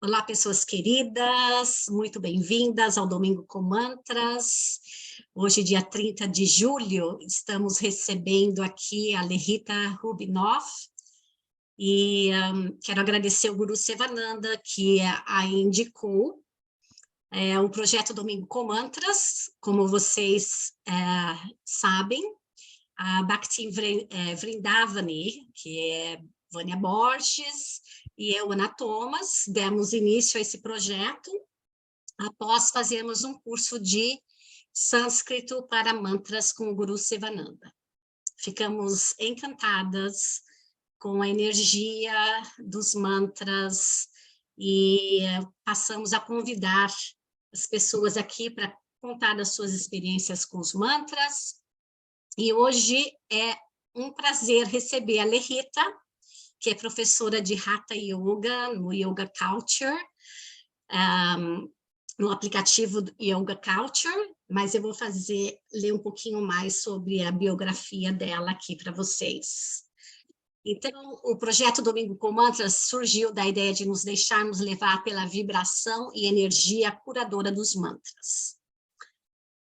Olá, pessoas queridas, muito bem-vindas ao Domingo com Mantras. Hoje, dia 30 de julho, estamos recebendo aqui a Lerita Rubinoff e quero agradecer o Guru Sivananda, que a indicou. O projeto Domingo com Mantras, como vocês sabem, a Bhakti Vrindavani, que é Vânia Borges, e eu, Ana Thomas, demos início a esse projeto após fazermos um curso de sânscrito para mantras com o Guru Sivananda. Ficamos encantadas com a energia dos mantras e passamos a convidar as pessoas aqui para contar das suas experiências com os mantras. E hoje é um prazer receber a Lerita, que é professora de Hatha Yoga no Yoga Culture, no aplicativo Yoga Culture, mas eu vou ler um pouquinho mais sobre a biografia dela aqui para vocês. Então, o projeto Domingo com Mantras surgiu da ideia de nos deixarmos levar pela vibração e energia curadora dos mantras.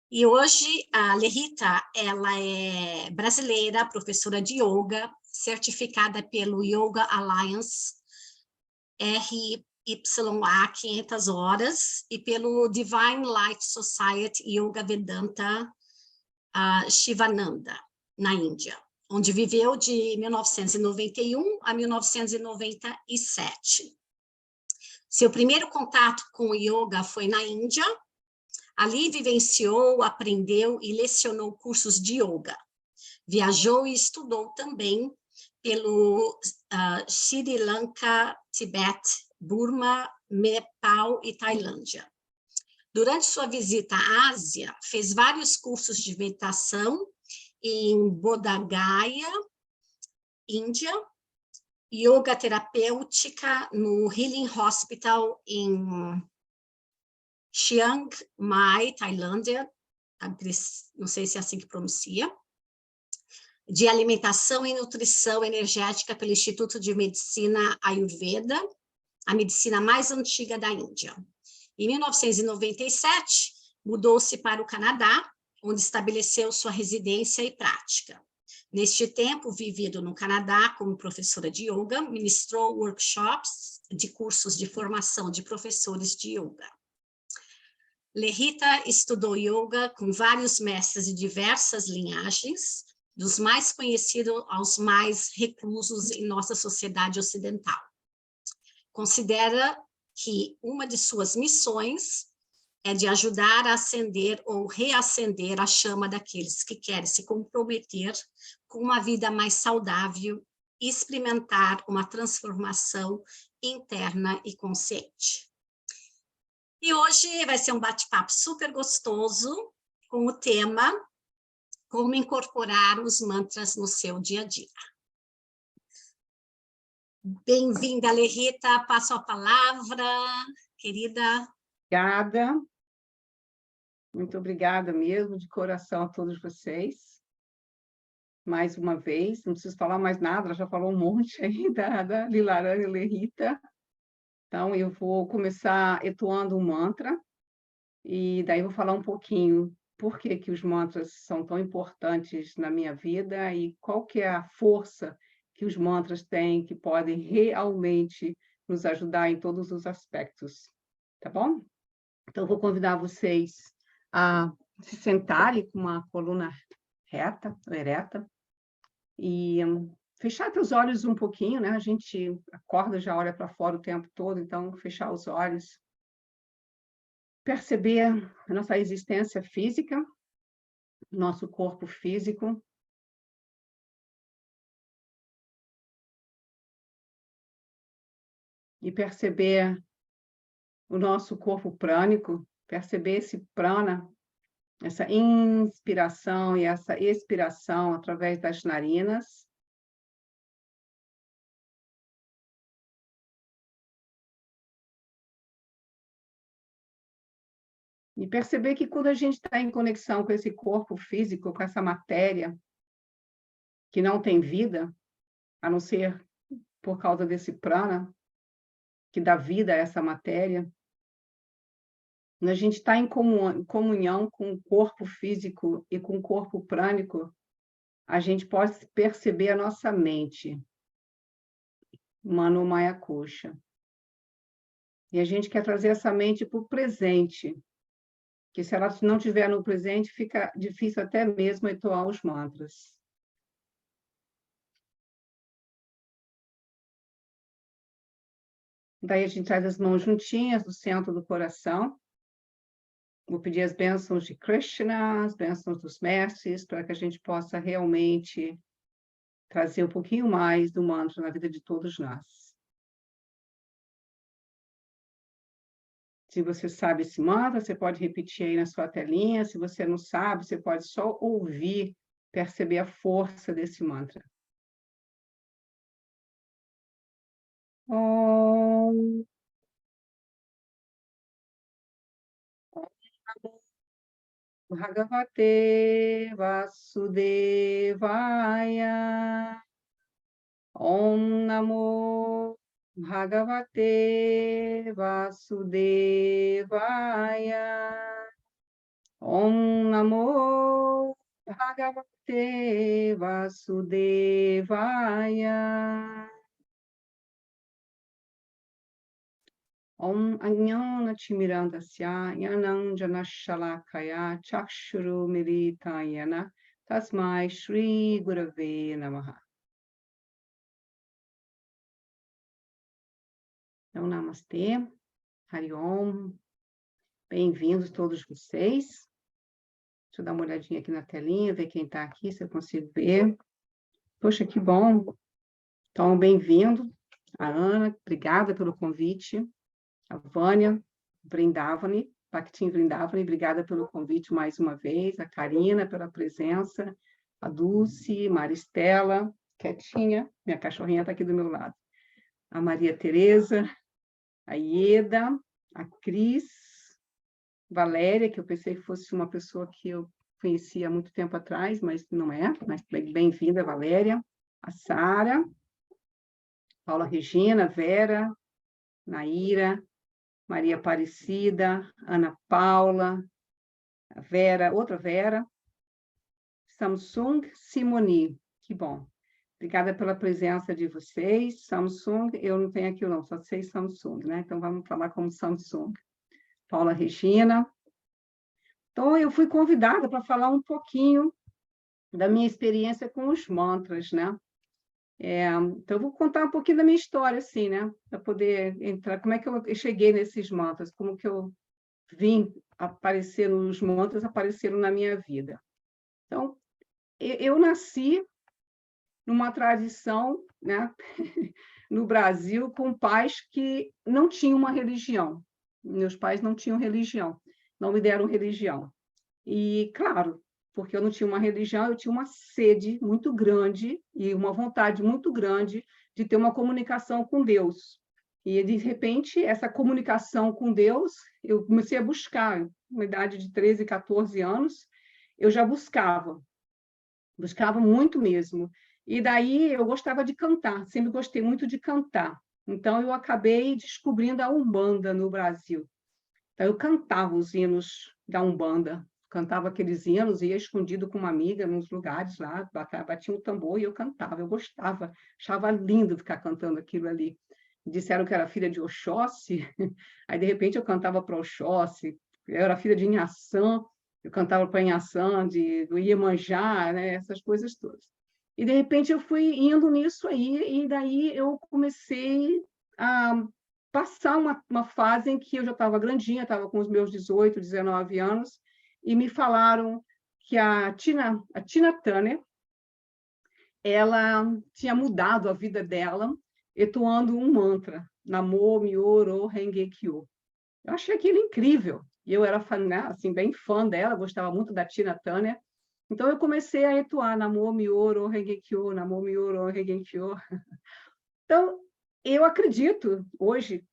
E hoje a Lerita, ela é brasileira, professora de yoga, certificada pelo Yoga Alliance RYA 500 horas e pelo Divine Light Society Yoga Vedanta Shivananda, na Índia, onde viveu de 1991 a 1997. Seu primeiro contato com o yoga foi na Índia. Ali vivenciou, aprendeu e lecionou cursos de yoga. Viajou e estudou também pelo Sri Lanka, Tibete, Burma, Nepal e Tailândia. Durante sua visita à Ásia, fez vários cursos de meditação em Bodh Gaya, Índia, yoga terapêutica no Healing Hospital em Chiang Mai, Tailândia, não sei se é assim que pronuncia, de alimentação e nutrição energética pelo Instituto de Medicina Ayurveda, a medicina mais antiga da Índia. Em 1997, mudou-se para o Canadá, onde estabeleceu sua residência e prática. Neste tempo vivido no Canadá como professora de yoga, ministrou workshops de cursos de formação de professores de yoga. Lerita estudou yoga com vários mestres de diversas linhagens, dos mais conhecidos aos mais reclusos em nossa sociedade ocidental. Considera que uma de suas missões é de ajudar a acender ou reacender a chama daqueles que querem se comprometer com uma vida mais saudável e experimentar uma transformação interna e consciente. E hoje vai ser um bate-papo super gostoso com o tema como incorporar os mantras no seu dia a dia. Bem-vinda, Lerita, passo a palavra, querida. Obrigada, muito obrigada mesmo, de coração a todos vocês. Mais uma vez, não preciso falar mais nada, ela já falou um monte aí da Lilarani Lerita. Então, eu vou começar entoando um mantra, e daí vou falar um pouquinho por que os mantras são tão importantes na minha vida e qual que é a força que os mantras têm, que podem realmente nos ajudar em todos os aspectos, tá bom? Então, eu vou convidar vocês a se sentarem com uma coluna reta, ereta, e fechar os olhos um pouquinho, né? A gente acorda, já olha para fora o tempo todo, então fechar os olhos. Perceber a nossa existência física, nosso corpo físico. E perceber o nosso corpo prânico, perceber esse prana, essa inspiração e essa expiração através das narinas. E perceber que quando a gente está em conexão com esse corpo físico, com essa matéria, que não tem vida, a não ser por causa desse prana, que dá vida a essa matéria. Quando a gente está em comunhão com o corpo físico e com o corpo prânico, a gente pode perceber a nossa mente, Mano Maya Kosha. E a gente quer trazer essa mente para o presente, que se ela não estiver no presente, fica difícil até mesmo entoar os mantras. Daí a gente traz as mãos juntinhas no centro do coração. Vou pedir as bênçãos de Krishna, as bênçãos dos mestres, para que a gente possa realmente trazer um pouquinho mais do mantra na vida de todos nós. Se você sabe esse mantra, você pode repetir aí na sua telinha. Se você não sabe, você pode só ouvir, perceber a força desse mantra. Om. Bhagavate Vasudevaya. Om Namo Bhagavate Vasudevaya. Om Namo Bhagavate Vasudevaya. Om Ajnana Timirandasya Yananjana Shalakaya Chakshuru Militayana Tasmai Shri Gurave Namaha. Então, Namastê, Hari Om, bem-vindos todos vocês. Deixa eu dar uma olhadinha aqui na telinha, ver quem está aqui, se eu consigo ver. Poxa, que bom. Então, bem-vindo, a Ana, obrigada pelo convite. A Vânia Vrindavani, Bhaktin Vrindavani, obrigada pelo convite mais uma vez. A Karina pela presença. A Dulce, Maristela, quietinha, minha cachorrinha está aqui do meu lado. A Maria Tereza, a Ieda, a Cris, Valéria, que eu pensei que fosse uma pessoa que eu conhecia há muito tempo atrás, mas não é. Mas bem-vinda, Valéria. A Sara, Paula Regina, Vera, Naira, Maria Aparecida, Ana Paula, a Vera, outra Vera, Samsung Simoni, que bom. Obrigada pela presença de vocês. Samsung, eu não tenho aqui não, só sei Samsung, né? Então vamos falar como Samsung. Paula Regina. Então eu fui convidada para falar um pouquinho da minha experiência com os mantras, né? Então, eu vou contar um pouquinho da minha história, assim, né? Para poder entrar, como é que eu cheguei nesses mantras, como que eu vim aparecer, os mantras apareceram na minha vida. Então, eu nasci numa tradição, né? No Brasil, com pais que não tinham uma religião. Meus pais não tinham religião, não me deram religião. E, claro, porque eu não tinha uma religião, eu tinha uma sede muito grande e uma vontade muito grande de ter uma comunicação com Deus. E, de repente, essa comunicação com Deus, eu comecei a buscar. Na idade de 13, 14 anos, eu já buscava muito mesmo. E daí eu gostava de cantar, sempre gostei muito de cantar. Então, eu acabei descobrindo a Umbanda no Brasil. Então, eu cantava os hinos da Umbanda, cantava aqueles hinos, ia escondido com uma amiga nos lugares lá, batia um tambor e eu cantava, eu gostava, achava lindo ficar cantando aquilo ali. Disseram que era filha de Oxóssi, aí de repente eu cantava para Oxóssi, eu era filha de Inhaçã, eu cantava para Inhaçã, do Iemanjá, né, essas coisas todas. E de repente eu fui indo nisso aí, e daí eu comecei a passar uma fase em que eu já estava grandinha, estava com os meus 18, 19 anos, e me falaram que a Tina Turner, ela tinha mudado a vida dela entoando um mantra, Namo Myoho Renge Kyo. Eu achei aquilo incrível, e eu era fã, né, assim, bem fã dela, gostava muito da Tina Turner, então eu comecei a entoar Namo Myoho Renge Kyo, Namo Myoho Renge Kyo. Então, eu acredito, hoje,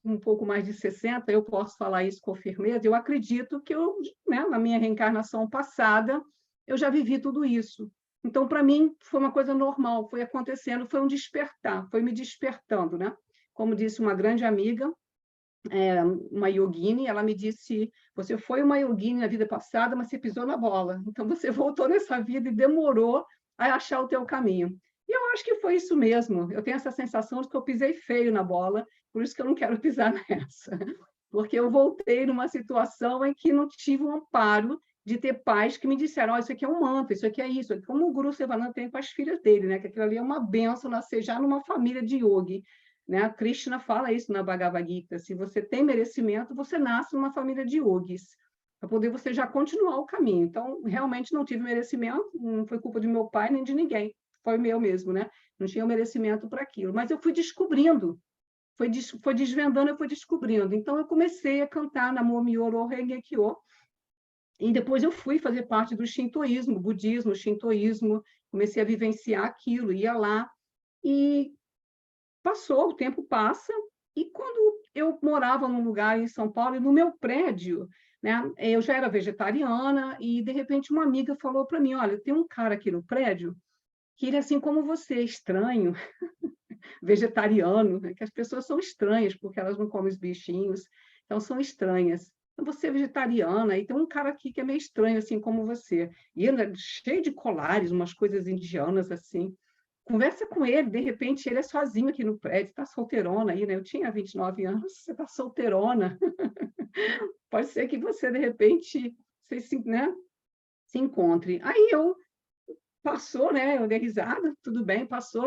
um pouco mais de 60, eu posso falar isso com firmeza, eu acredito que eu, né, na minha reencarnação passada, eu já vivi tudo isso. Então, para mim, foi uma coisa normal, foi acontecendo, foi um despertar, foi me despertando, né? como disse uma grande amiga, uma yogini, ela me disse, você foi uma yogini na vida passada, mas você pisou na bola. Então, você voltou nessa vida e demorou a achar o teu caminho. E eu acho que foi isso mesmo. Eu tenho essa sensação de que eu pisei feio na bola, por isso que eu não quero pisar nessa. Porque eu voltei numa situação em que não tive um amparo de ter pais que me disseram, oh, isso aqui é um mantra, isso aqui é isso. Como o Guru Sivananda tem com as filhas dele, né? Que aquilo ali é uma benção, nascer já numa família de yogi. Né? Krishna fala isso na Bhagavad Gita, se você tem merecimento, você nasce numa família de yogis, para poder você já continuar o caminho. Então, realmente não tive merecimento, não foi culpa de meu pai nem de ninguém, foi meu mesmo, né? Não tinha merecimento para aquilo, mas eu fui descobrindo, foi desvendando, eu fui descobrindo. Então, eu comecei a cantar Namo Myoho Renge Kyo, e depois eu fui fazer parte do shintoísmo, budismo, shintoísmo, comecei a vivenciar aquilo, ia lá, e passou, o tempo passa, e quando eu morava num lugar em São Paulo, e no meu prédio, né, eu já era vegetariana, e de repente uma amiga falou para mim, olha, tem um cara aqui no prédio que ele é assim como você, estranho, vegetariano, né, que as pessoas são estranhas, porque elas não comem os bichinhos, então são estranhas. Então, você é vegetariana, e tem um cara aqui que é meio estranho, assim como você. E ele é cheio de colares, umas coisas indianas, assim. Conversa com ele, de repente ele é sozinho aqui no prédio, está solteirona aí, né? Eu tinha 29 anos, você está solteirona. Pode ser que você, de repente, você né, se encontre. Aí passou, né? Eu dei risada, tudo bem, passou.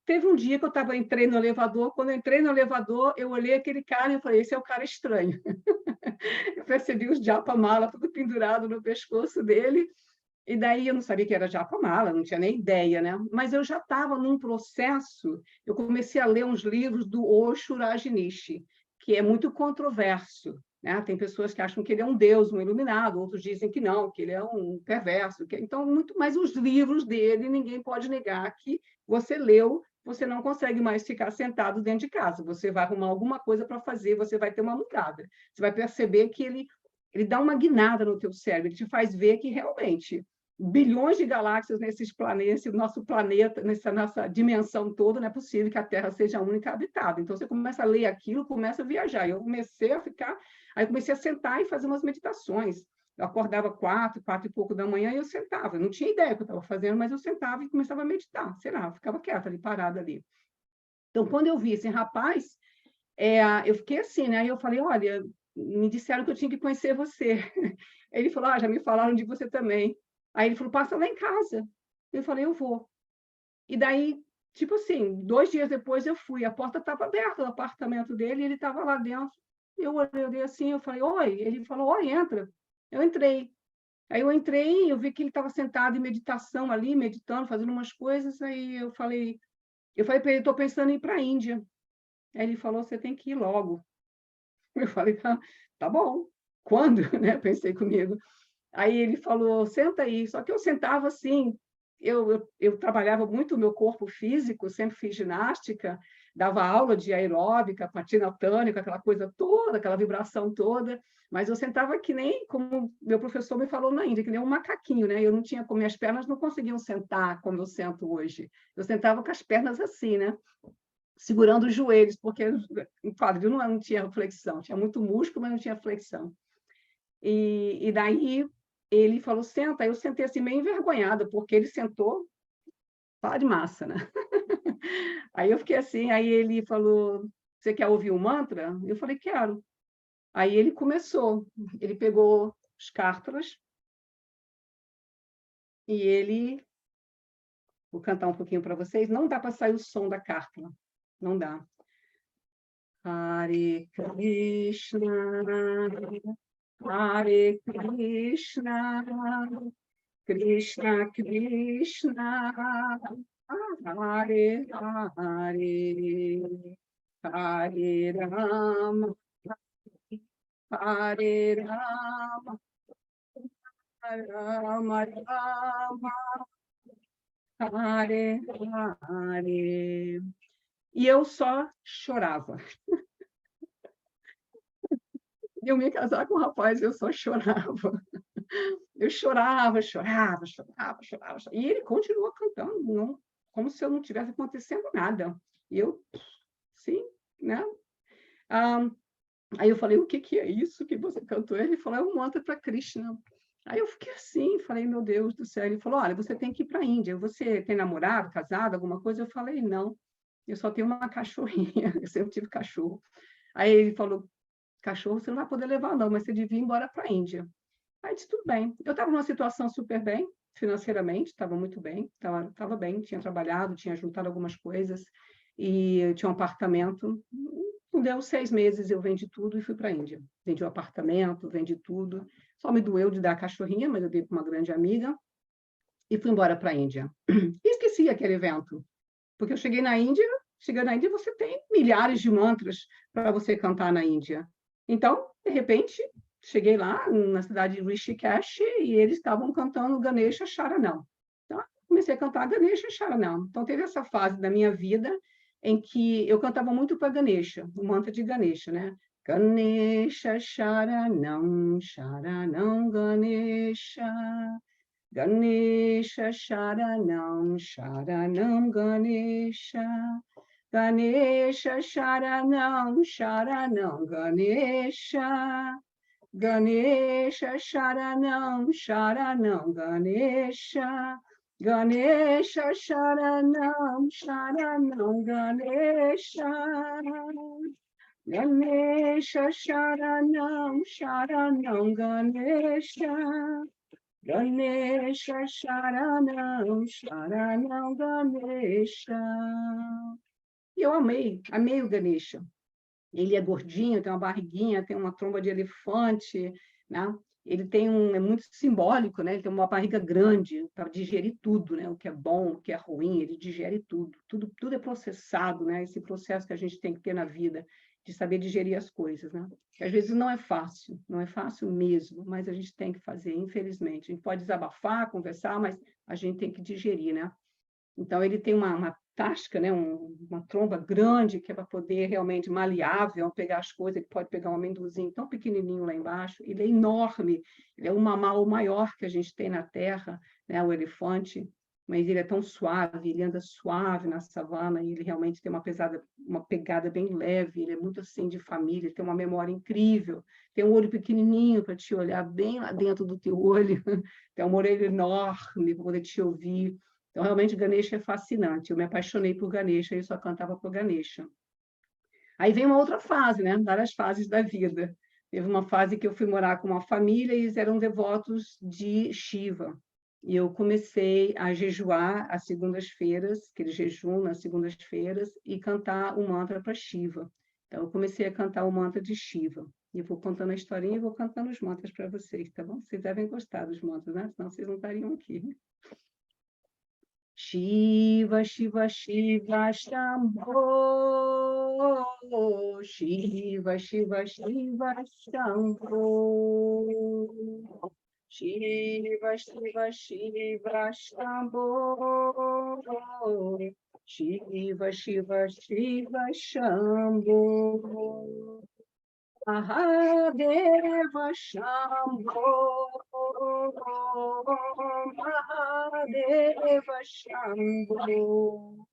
Teve um dia que eu entrei no elevador, quando eu entrei no elevador, eu olhei aquele cara e eu falei, esse é o cara estranho. Eu percebi os japa-mala tudo pendurado no pescoço dele, e daí eu não sabia que era japa-mala, não tinha nem ideia, né? Mas eu já estava num processo, eu comecei a ler uns livros do Osho Rajneesh, que é muito controverso, né? Tem pessoas que acham que ele é um deus, um iluminado, outros dizem que não, que ele é um perverso. Então, muito mais os livros dele, ninguém pode negar que você leu, você não consegue mais ficar sentado dentro de casa, você vai arrumar alguma coisa para fazer, você vai ter uma mudada. Você vai perceber que ele dá uma guinada no teu cérebro, ele te faz ver que realmente bilhões de galáxias nesses planetas, nosso planeta, nessa nossa dimensão toda, não é possível que a Terra seja a única habitada. Então, você começa a ler aquilo, começa a viajar. Eu comecei a ficar... Aí, eu comecei a sentar e fazer umas meditações. Eu acordava 4 e pouco da manhã, e eu sentava. Eu não tinha ideia do que eu estava fazendo, mas eu sentava e começava a meditar. Sei lá, eu ficava quieta ali, parada ali. Então, quando eu vi esse rapaz, eu fiquei assim, né? E eu falei, olha, me disseram que eu tinha que conhecer você. Ele falou, já me falaram de você também. Aí ele falou, passa lá em casa. Eu falei, eu vou. E daí, tipo assim, 2 dias depois eu fui, a porta estava aberta do apartamento dele, e ele estava lá dentro. Eu olhei assim, eu falei, oi. Ele falou, oi, entra. Eu entrei. Aí eu entrei, eu vi que ele estava sentado em meditação ali, meditando, fazendo umas coisas. Aí eu falei para ele, estou pensando em ir para a Índia. Aí ele falou, você tem que ir logo. Eu falei, tá bom. Quando? Né? Pensei comigo. Aí ele falou, senta aí. Só que eu sentava assim, eu trabalhava muito o meu corpo físico, sempre fiz ginástica, dava aula de aeróbica, patina tânica, aquela coisa toda, aquela vibração toda, mas eu sentava que nem, como meu professor me falou na Índia, que nem um macaquinho, né? Eu não tinha, como minhas pernas não conseguiam sentar como eu sento hoje. Eu sentava com as pernas assim, né? Segurando os joelhos, porque o quadril não tinha flexão, tinha muito músculo, mas não tinha flexão. E daí ele falou, senta. Eu sentei assim, meio envergonhada, porque ele sentou, pá de massa, né? Aí eu fiquei assim, aí ele falou, você quer ouvir um mantra? Eu falei, quero. Aí ele começou, ele pegou os cártaras e ele... Vou cantar um pouquinho para vocês. Não dá para sair o som da cártara, não dá. Hare Krishna, Hare Krishna, Krishna Krishna, Hare Hare, Hare Rama, Hare Rama, Rama Rama, Hare Hare. E eu só chorava. Eu me casar com um rapaz, eu só chorava. Eu chorava, chorava, chorava, chorava. E ele continuou cantando, não, como se eu não tivesse acontecendo nada. E eu, sim, né? Aí eu falei, o que é isso que você cantou? Ele falou, é um mantra para Krishna. Aí eu fiquei assim, falei, meu Deus do céu. Ele falou, olha, você tem que ir para a Índia. Você tem namorado, casado, alguma coisa? Eu falei, não, eu só tenho uma cachorrinha, eu sempre tive cachorro. Aí ele falou, cachorro você não vai poder levar não, mas você devia ir embora para a Índia. Aí disse, tudo bem. Eu estava numa situação super bem, financeiramente, estava muito bem, estava bem, tinha trabalhado, tinha juntado algumas coisas, e eu tinha um apartamento. Não deu 6 meses, eu vendi tudo e fui para a Índia. Vendi o apartamento, vendi tudo. Só me doeu de dar a cachorrinha, mas eu dei para uma grande amiga, e fui embora para a Índia. E esqueci aquele evento, porque eu cheguei na Índia, você tem milhares de mantras para você cantar na Índia. Então, de repente, cheguei lá na cidade de Rishikesh e eles estavam cantando Ganesha Charanam. Então, comecei a cantar Ganesha Charanam. Então, teve essa fase da minha vida em que eu cantava muito para Ganesha, o mantra de Ganesha, né? Ganesha Charanam, Charanam Ganesha. Ganesha Sharanam, Sharanam Ganesha. Ganesha Sharanam, Sharanam Ganesha. Ganesha Sharanam, Sharanam Ganesha. Ganesha Sharanam, Sharanam Ganesha. Ganesha Sharanam, Sharanam Ganesha. Ganesha Sharanam, Sharanam Ganesha. E eu amei o Ganesha. Ele é gordinho, tem uma barriguinha, tem uma tromba de elefante, né? Ele é muito simbólico, né? Ele tem uma barriga grande para digerir tudo, né? O que é bom, o que é ruim, ele digere tudo. Tudo é processado, né? Esse processo que a gente tem que ter na vida, de saber digerir as coisas, né? Que às vezes não é fácil mesmo, mas a gente tem que fazer, infelizmente. A gente pode desabafar, conversar, mas a gente tem que digerir, né? Então, ele tem uma tasca, né? Uma tromba grande, que é para poder realmente maleável, pegar as coisas. Ele pode pegar um amendozinho tão pequenininho lá embaixo. Ele é enorme, ele é o mammal maior que a gente tem na Terra, né? O elefante, mas ele é tão suave, ele anda suave na savana, e ele realmente tem uma pegada bem leve, ele é muito assim de família, tem uma memória incrível, tem um olho pequenininho para te olhar bem lá dentro do teu olho, tem uma orelha enorme para poder te ouvir. Então, realmente, Ganesha é fascinante. Eu me apaixonei por Ganesha e só cantava por Ganesha. Aí vem uma outra fase, né? Várias fases da vida. Teve uma fase que eu fui morar com uma família e eles eram devotos de Shiva. E eu comecei a jejuar às segundas-feiras, aquele jejum nas segundas-feiras, e cantar o mantra para Shiva. Então, eu comecei a cantar o mantra de Shiva. E eu vou contando a historinha e vou cantando os mantras para vocês, tá bom? Vocês devem gostar dos mantras, né? Senão vocês não estariam aqui. Shiva, Shiva, Shiva, Shambho. Shiva, Shiva, Shiva, Shambho. Shiva, Shiva, Shiva, Shambho. Shiva, Shiva, Shiva, Shambho. Mahadeva Shambho, Mahadeva Shambho.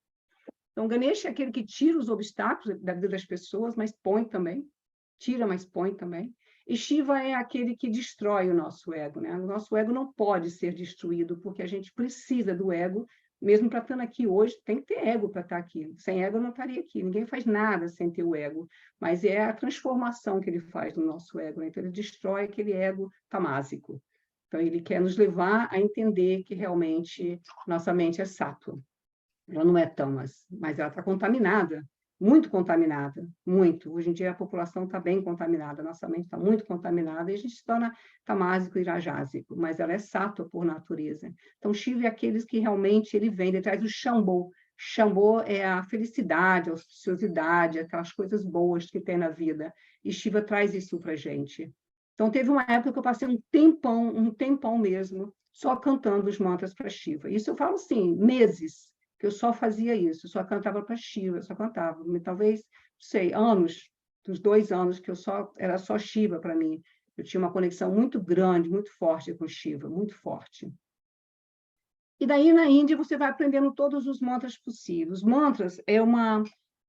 Então, Ganesha é aquele que tira os obstáculos da vida das pessoas, mas põe também. Tira, mas põe também. E Shiva é aquele que destrói o nosso ego, né? O nosso ego não pode ser destruído, porque a gente precisa do ego. Mesmo para estar aqui hoje, tem que ter ego para estar aqui. Sem ego, eu não estaria aqui. Ninguém faz nada sem ter o ego. Mas é a transformação que ele faz no nosso ego, né? Então, ele destrói aquele ego tamásico. Então, ele quer nos levar a entender que realmente nossa mente é sattva. Ela não é tamas, mas ela está contaminada, muito contaminada, muito. Hoje em dia a população está bem contaminada, nossa mente está muito contaminada e a gente se torna tamásico e rajásico, mas ela é sattva por natureza. Então, Shiva é aqueles que realmente ele vem, ele traz o Shambho. Shambho é a felicidade, a auspiciosidade, aquelas coisas boas que tem na vida. E Shiva traz isso para a gente. Então, teve uma época que eu passei um tempão mesmo, só cantando os mantras para Shiva. Isso eu falo assim, meses, que eu só fazia isso, só cantava para Shiva, só cantava. Talvez, não sei, anos, dos 2 anos, que era só Shiva para mim. Eu tinha uma conexão muito grande, muito forte com Shiva, muito forte. E daí, na Índia, você vai aprendendo todos os mantras possíveis. Mantras é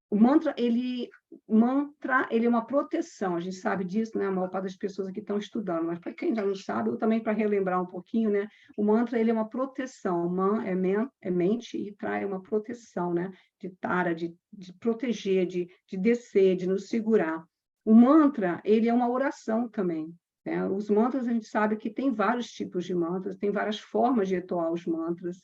O mantra, ele é uma proteção, a gente sabe disso, né? A maior parte das pessoas aqui estão estudando, mas para quem já não sabe, ou também para relembrar um pouquinho, né? O mantra, ele é uma proteção, man é mente, e tra é uma proteção, né? De tara, de proteger, de descer, de nos segurar. O mantra, ele é uma oração também, né? Os mantras, a gente sabe que tem vários tipos de mantras, tem várias formas de entoar os mantras,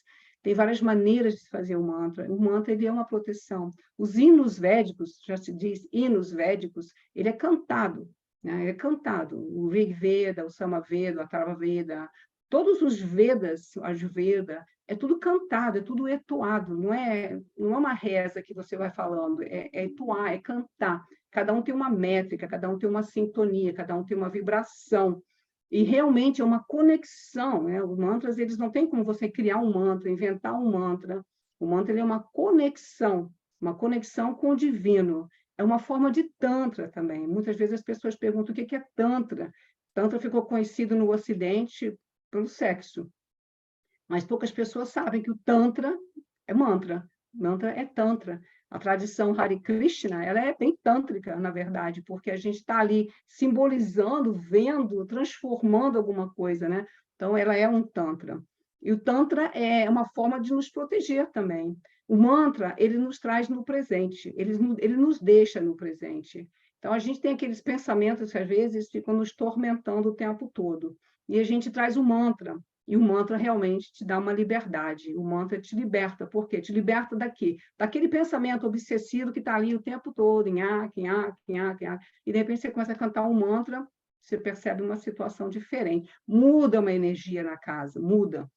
tem várias maneiras de fazer o mantra. O mantra, ele é uma proteção. Os hinos védicos, já se diz hinos védicos, ele é cantado, né? É cantado. O Rig Veda, o Samaveda, o Atharva Veda, todos os Vedas, a Ayurveda, é tudo cantado, é tudo entoado, não é uma reza que você vai falando, é entoar, é cantar. Cada um tem uma métrica, cada um tem uma sintonia, cada um tem uma vibração. E realmente é uma conexão, né? Os mantras, eles não tem como você criar um mantra, inventar um mantra. O mantra, ele é uma conexão com o divino. É uma forma de tantra também. Muitas vezes as pessoas perguntam o que é tantra. Tantra ficou conhecido no Ocidente pelo sexo, mas poucas pessoas sabem que o tantra é mantra. Mantra é tantra. A tradição Hare Krishna, ela é bem tântrica, na verdade, porque a gente está ali simbolizando, vendo, transformando alguma coisa, né? Então, ela é um tantra. E o tantra é uma forma de nos proteger também. O mantra, ele nos traz no presente, ele nos deixa no presente. Então, a gente tem aqueles pensamentos que, às vezes, ficam nos tormentando o tempo todo. E a gente traz o mantra, e o mantra realmente te dá uma liberdade. O mantra te liberta. Por quê? Te liberta daqui, daquele pensamento obsessivo que está ali o tempo todo, em e de repente você começa a cantar um mantra, você percebe uma situação diferente. Muda uma energia na casa, muda.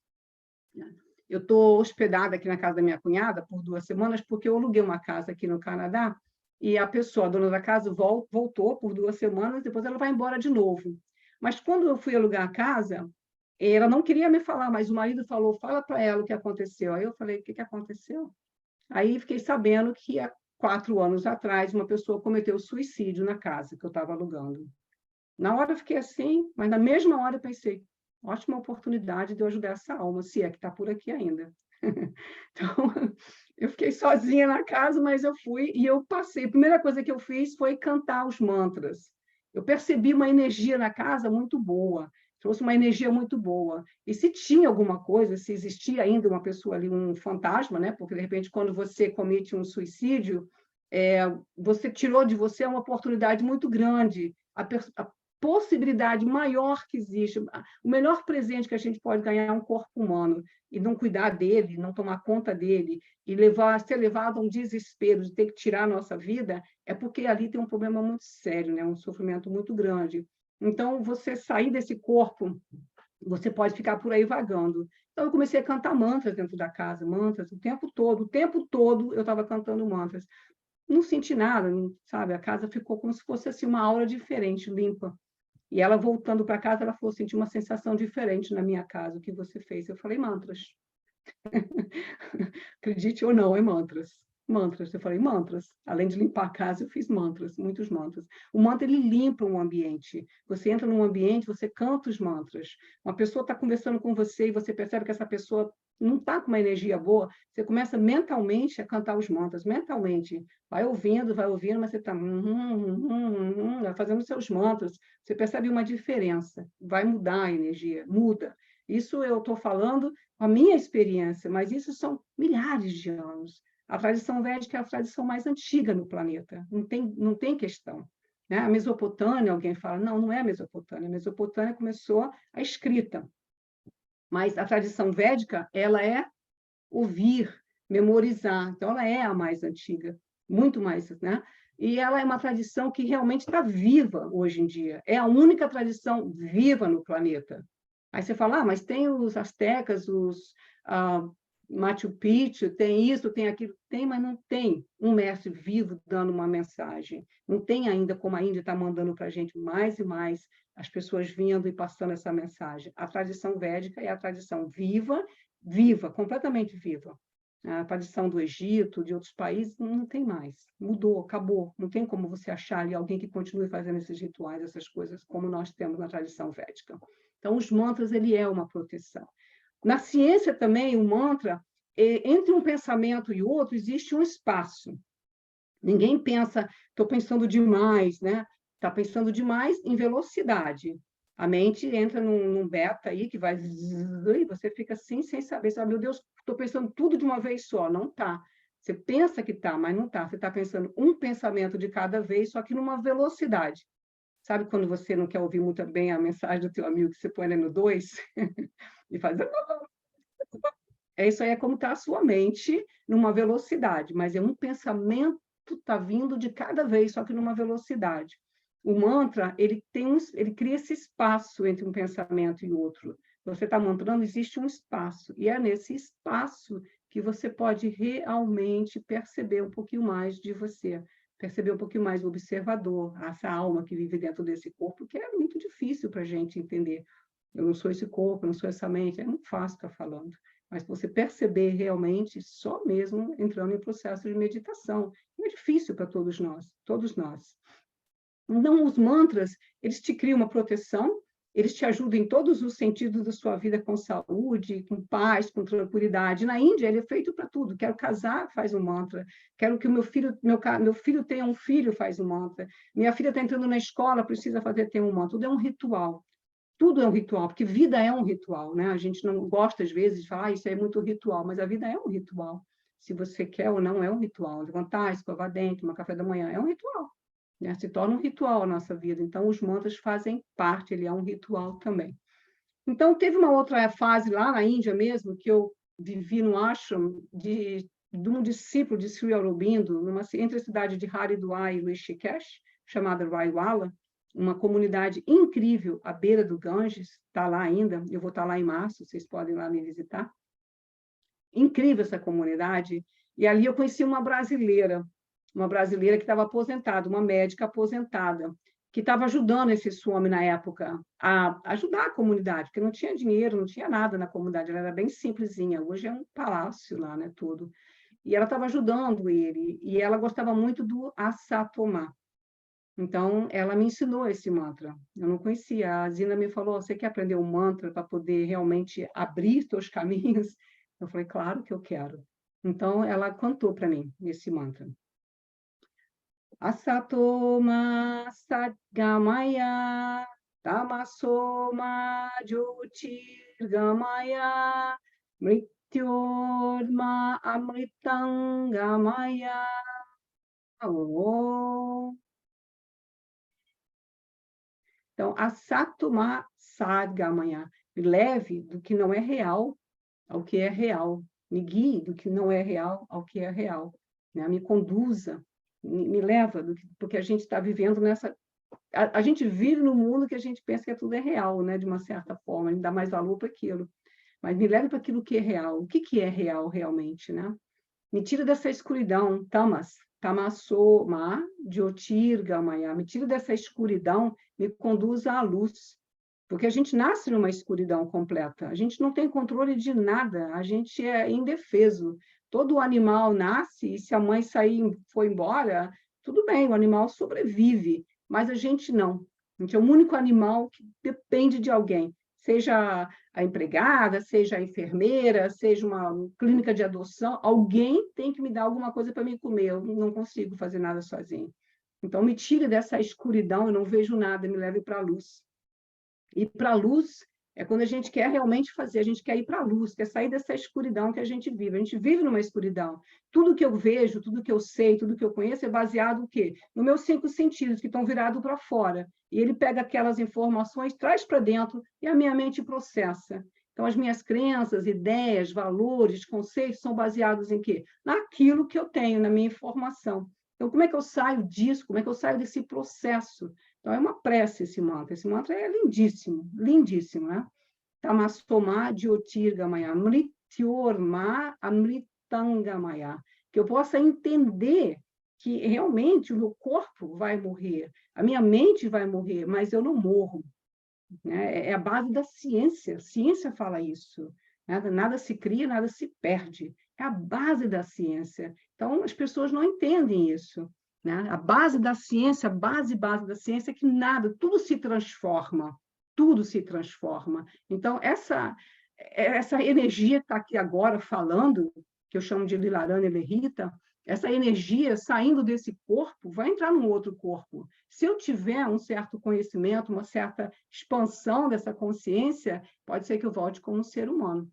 Eu estou hospedada aqui na casa da minha cunhada por 2 semanas, porque eu aluguei uma casa aqui no Canadá, e a pessoa, a dona da casa, voltou por 2 semanas, depois ela vai embora de novo. Mas quando eu fui alugar a casa, ela não queria me falar, mas o marido falou, fala para ela o que aconteceu. Aí eu falei, o que aconteceu? Aí fiquei sabendo que há 4 anos atrás uma pessoa cometeu suicídio na casa que eu estava alugando. Na hora eu fiquei assim, mas na mesma hora eu pensei, ótima oportunidade de eu ajudar essa alma, se é que está por aqui ainda. Então, eu fiquei sozinha na casa, mas eu fui e eu passei. A primeira coisa que eu fiz foi cantar os mantras. Eu percebi uma energia na casa muito boa, trouxe uma energia muito boa. E se tinha alguma coisa, se existia ainda uma pessoa ali, um fantasma, né? Porque, de repente, quando você comete um suicídio, você tirou de você uma oportunidade muito grande, a possibilidade maior que existe. O melhor presente que a gente pode ganhar é um corpo humano, e não cuidar dele, não tomar conta dele, e ser levado a um desespero de ter que tirar a nossa vida, é porque ali tem um problema muito sério, né? Um sofrimento muito grande. Então, você sair desse corpo, você pode ficar por aí vagando. Então, eu comecei a cantar mantras dentro da casa, mantras, o tempo todo eu estava cantando mantras. Não senti nada, sabe? A casa ficou como se fosse assim, uma aura diferente, limpa. E ela, voltando para casa, ela falou, senti uma sensação diferente na minha casa, o que você fez? Eu falei, mantras. Acredite ou não, é mantras. Mantras, eu falei mantras. Além de limpar a casa, eu fiz mantras, muitos mantras. O mantra, ele limpa um ambiente. Você entra num ambiente, você canta os mantras. Uma pessoa está conversando com você e você percebe que essa pessoa não está com uma energia boa, você começa mentalmente a cantar os mantras, mentalmente. Vai ouvindo, mas você está fazendo seus mantras. Você percebe uma diferença. Vai mudar a energia, muda. Isso eu estou falando a minha experiência, mas isso são milhares de anos. A tradição védica é a tradição mais antiga no planeta, não tem questão. Né? A Mesopotâmia, alguém fala, não é a Mesopotâmia. A Mesopotâmia começou a escrita, mas a tradição védica, ela é ouvir, memorizar, então ela é a mais antiga, muito mais, né? E ela é uma tradição que realmente está viva hoje em dia, é a única tradição viva no planeta. Aí você fala, mas tem os astecas, os Machu Picchu, tem isso, tem aquilo. Tem, mas não tem um mestre vivo dando uma mensagem. Não tem ainda como a Índia está mandando para a gente mais e mais as pessoas vindo e passando essa mensagem. A tradição védica é a tradição viva, completamente viva. A tradição do Egito, de outros países, não tem mais. Mudou, acabou. Não tem como você achar ali alguém que continue fazendo esses rituais, essas coisas, como nós temos na tradição védica. Então, os mantras, ele é uma proteção. Na ciência também, o mantra, entre um pensamento e outro, existe um espaço. Ninguém pensa, estou pensando demais, né? Está pensando demais em velocidade. A mente entra num beta aí que vai... E você fica assim, sem saber. Sabe, meu Deus, estou pensando tudo de uma vez só. Não está. Você pensa que está, mas não está. Você está pensando um pensamento de cada vez, só que numa velocidade. Sabe quando você não quer ouvir muito bem a mensagem do teu amigo, que você põe ele no 2 e faz... É isso aí, é como está a sua mente numa velocidade, mas é um pensamento está vindo de cada vez, só que numa velocidade. O mantra, ele cria esse espaço entre um pensamento e outro. Você está mantrando, existe um espaço, e é nesse espaço que você pode realmente perceber um pouquinho mais de você, perceber um pouquinho mais o observador, essa alma que vive dentro desse corpo, que é muito difícil para a gente entender. Eu não sou esse corpo, eu não sou essa mente, é muito fácil estar falando. Mas você perceber realmente só mesmo entrando em processo de meditação. É difícil para todos nós, todos nós. Então, os mantras, eles te criam uma proteção, eles te ajudam em todos os sentidos da sua vida, com saúde, com paz, com tranquilidade. Na Índia, ele é feito para tudo. Quero casar, faz um mantra. Quero que o meu filho tenha um filho, faz um mantra. Minha filha está entrando na escola, precisa ter um mantra. Tudo é um ritual. Tudo é um ritual, porque vida é um ritual, né? A gente não gosta, às vezes, de falar, isso é muito ritual, mas a vida é um ritual. Se você quer ou não, é um ritual. Levantar, escovar dente, tomar café da manhã, é um ritual, né? Se torna um ritual a nossa vida. Então, os mantras fazem parte, ele é um ritual também. Então, teve uma outra fase lá na Índia mesmo, que eu vivi no ashram de um discípulo de Sri Aurobindo, entre a cidade de Haridwar e Rishikesh, chamada Raiwala, uma comunidade incrível à beira do Ganges, está lá ainda, eu vou estar lá em março, vocês podem ir lá me visitar. Incrível essa comunidade, e ali eu conheci uma brasileira que estava aposentada, uma médica aposentada, que estava ajudando esse Swami na época, a ajudar a comunidade, porque não tinha dinheiro, não tinha nada na comunidade, ela era bem simplesinha, hoje é um palácio lá, né, tudo. E ela estava ajudando ele, e ela gostava muito do Asatoma. Então, ela me ensinou esse mantra. Eu não conhecia. A Zina me falou, você quer aprender um mantra para poder realmente abrir seus caminhos? Eu falei, claro que eu quero. Então, ela cantou para mim esse mantra. Asatoma Sadgamaya Tamasoma Jyotirgamaya Mrityorma Amritangamaya. Oh. Então, Asatoma Sadgamaya, me leve do que não é real ao que é real, me guie do que não é real ao que é real, né? Me conduza, me leva, porque a gente está vivendo nessa... A gente vive no mundo que a gente pensa que tudo é real, né? De uma certa forma, a gente dá mais valor para aquilo. Mas me leve para aquilo que é real. O que é real realmente, né? Me tira dessa escuridão, tamasoma, jyotirgamaya, me tira dessa escuridão, me conduza à luz. Porque a gente nasce numa escuridão completa, a gente não tem controle de nada, a gente é indefeso. Todo animal nasce e se a mãe sair for embora, tudo bem, o animal sobrevive, mas a gente não. A gente é o único animal que depende de alguém, seja a empregada, seja a enfermeira, seja uma clínica de adoção, alguém tem que me dar alguma coisa para me comer, eu não consigo fazer nada sozinho. Então, me tire dessa escuridão, eu não vejo nada, me leve para a luz. Ir para a luz é quando a gente quer realmente fazer, a gente quer ir para a luz, quer sair dessa escuridão que a gente vive. A gente vive numa escuridão. Tudo que eu vejo, tudo que eu sei, tudo que eu conheço é baseado no quê? Nos meus 5 sentidos, que estão virados para fora. E ele pega aquelas informações, traz para dentro e a minha mente processa. Então, as minhas crenças, ideias, valores, conceitos são baseados em quê? Naquilo que eu tenho, na minha informação. Então, como é que eu saio disso? Como é que eu saio desse processo? Então, é uma prece esse mantra. Esse mantra é lindíssimo, lindíssimo, né? Tamasoma Jyotirgamaya, Mrityorma Amritangamaya. Que eu possa entender que realmente o meu corpo vai morrer, a minha mente vai morrer, mas eu não morro. Né? É a base da ciência. A ciência fala isso. Né? Nada se cria, nada se perde. É a base da ciência. Então, as pessoas não entendem isso. Né? A base da ciência, a base da ciência é que nada, tudo se transforma. Tudo se transforma. Então, essa energia que está aqui agora falando, que eu chamo de Lilarana Lerita, essa energia saindo desse corpo vai entrar num outro corpo. Se eu tiver um certo conhecimento, uma certa expansão dessa consciência, pode ser que eu volte como um ser humano.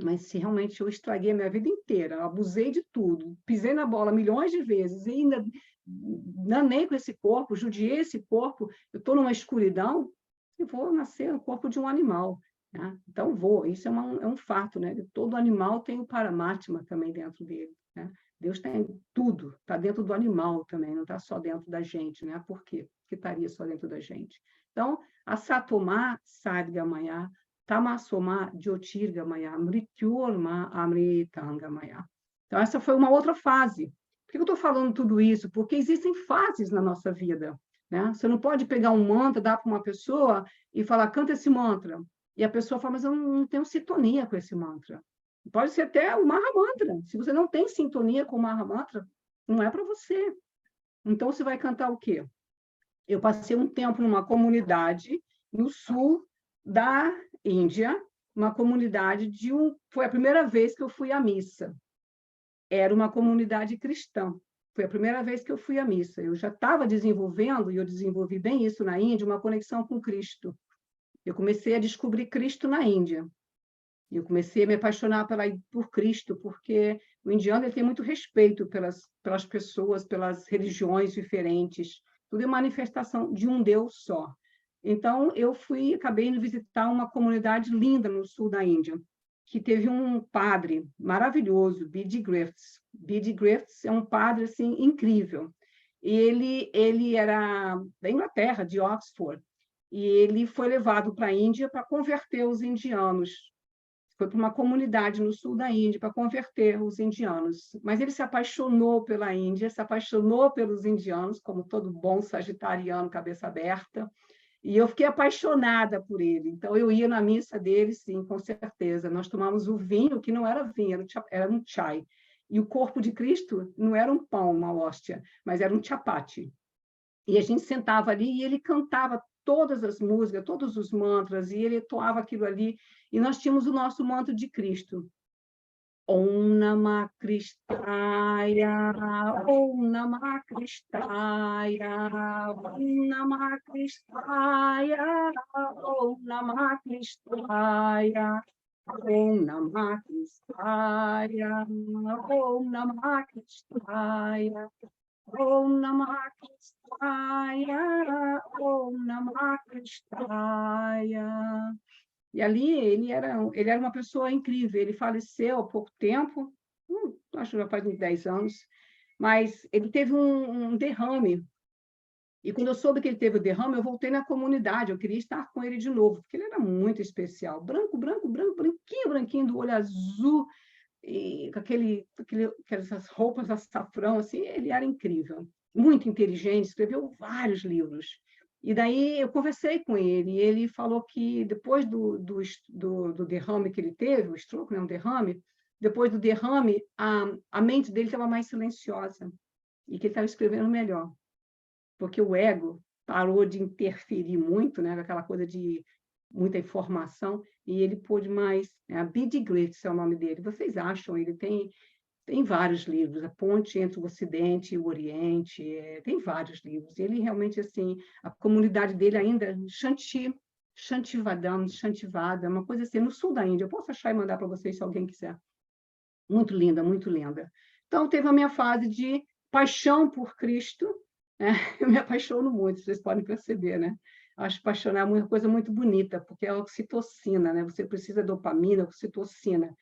Mas se realmente eu estraguei a minha vida inteira, abusei de tudo, pisei na bola milhões de vezes e ainda danei com esse corpo, judiei esse corpo, eu estou numa escuridão, eu vou nascer no corpo de um animal. Né? Então, isso é um fato. Né? Todo animal tem o Paramatma também dentro dele. Né? Deus tem tudo, está dentro do animal também, não está só dentro da gente. Né? Por quê? Porque estaria só dentro da gente. Então, a Satomá Sadgamaya, Tamasoma Jyotirgamaya, Mrityorma Amritangamaya. Então, essa foi uma outra fase. Por que eu estou falando tudo isso? Porque existem fases na nossa vida. Né? Você não pode pegar um mantra, dar para uma pessoa e falar, canta esse mantra. E a pessoa fala, mas eu não tenho sintonia com esse mantra. Pode ser até o Maha Mantra. Se você não tem sintonia com o Maha Mantra, não é para você. Então, você vai cantar o quê? Eu passei um tempo numa comunidade no sul da Índia, uma comunidade foi a primeira vez que eu fui à missa. Era uma comunidade cristã. Foi a primeira vez que eu fui à missa. Eu já estava desenvolvendo, e eu desenvolvi bem isso na Índia, uma conexão com Cristo. Eu comecei a descobrir Cristo na Índia. Eu comecei a me apaixonar por Cristo, porque o indiano ele tem muito respeito pelas pessoas, pelas religiões diferentes. Tudo é manifestação de um Deus só. Então, acabei indo visitar uma comunidade linda no sul da Índia, que teve um padre maravilhoso, B.D. Griffiths. B.D. Griffiths é um padre assim, incrível. Ele era da Inglaterra, de Oxford, e ele foi levado para a Índia para converter os indianos. Foi para uma comunidade no sul da Índia para converter os indianos. Mas ele se apaixonou pela Índia, se apaixonou pelos indianos, como todo bom sagitariano, cabeça aberta, e eu fiquei apaixonada por ele. Então, eu ia na missa dele, sim, com certeza. Nós tomávamos o vinho, que não era vinho, era um chai. E o corpo de Cristo não era um pão, uma hóstia, mas era um chapati. E a gente sentava ali e ele cantava todas as músicas, todos os mantras, e ele toava aquilo ali. E nós tínhamos o nosso mantra de Cristo. Om Namah Kristaya, Om Namah Kristaya, Om Namah Kristaya, Om Namah Kristaya, Om Namah Kristaya, Om Namah Kristaya, Om Namah Kristaya, Om Namah Kristaya. E ali ele era uma pessoa incrível. Ele faleceu há pouco tempo, acho que já faz uns 10 anos, mas ele teve um derrame. E quando eu soube que ele teve o derrame, eu voltei na comunidade. Eu queria estar com ele de novo, porque ele era muito especial. Branco, branco, branco, branquinho, branquinho, do olho azul, e com aquelas roupas açafrão, assim, ele era incrível. Muito inteligente, escreveu vários livros. E daí eu conversei com ele, e ele falou que depois do derrame que ele teve, o stroke, né, um derrame, depois do derrame, a mente dele estava mais silenciosa, e que ele estava escrevendo melhor, porque o ego parou de interferir muito, né, aquela coisa de muita informação, e ele pôde mais. A B.D. Griffiths é o nome dele. Vocês acham? Ele tem vários livros, A Ponte entre o Ocidente e o Oriente, tem vários livros. Ele realmente, assim, a comunidade dele ainda, Shantivada, uma coisa assim, no sul da Índia. Eu posso achar e mandar para vocês, se alguém quiser. Muito linda, muito linda. Então, teve a minha fase de paixão por Cristo, né? Eu me apaixono muito, vocês podem perceber, né? Acho apaixonar uma coisa muito bonita, porque é oxitocina, né? Você precisa de dopamina, oxitocina.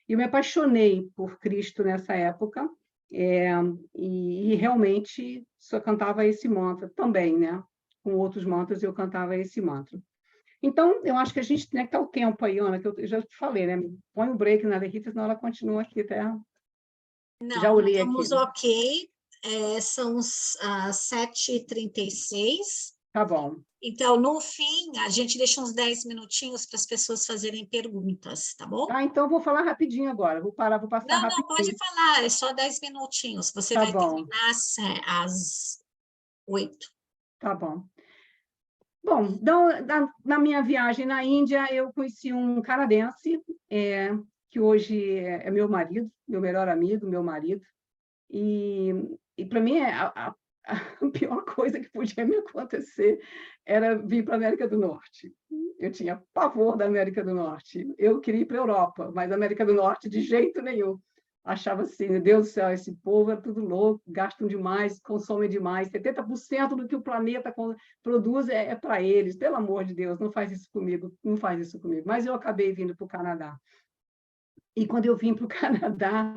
E eu me apaixonei por Cristo nessa época, e realmente só cantava esse mantra também, né? Com outros mantras eu cantava esse mantra. Então, eu acho que a gente tem que estar o tempo aí, Ana, que eu já te falei, né? Põe o break na Lerita, senão ela continua aqui até... Já Não, olhei estamos aqui. ok. São as 7h36. Tá bom. Então, no fim, a gente deixa uns 10 minutinhos para as pessoas fazerem perguntas, tá bom? Então eu vou falar rapidinho agora. Vou passar Não, pode rapidinho. falar, é só 10 minutinhos. Você Tá vai bom, terminar às 8. tá bom. Bom, então, na minha viagem na Índia, eu conheci um canadense, que hoje é meu marido, meu melhor amigo, meu marido. E para mim, a pior coisa que podia me acontecer era vir para a América do Norte. Eu tinha pavor da América do Norte. Eu queria ir para a Europa, mas a América do Norte, de jeito nenhum. Achava assim, meu Deus do céu, esse povo é tudo louco, gastam demais, consomem demais. 70% do que o planeta produz é para eles. Pelo amor de Deus, não faz isso comigo, não faz isso comigo. Mas eu acabei vindo para o Canadá. E quando eu vim para o Canadá,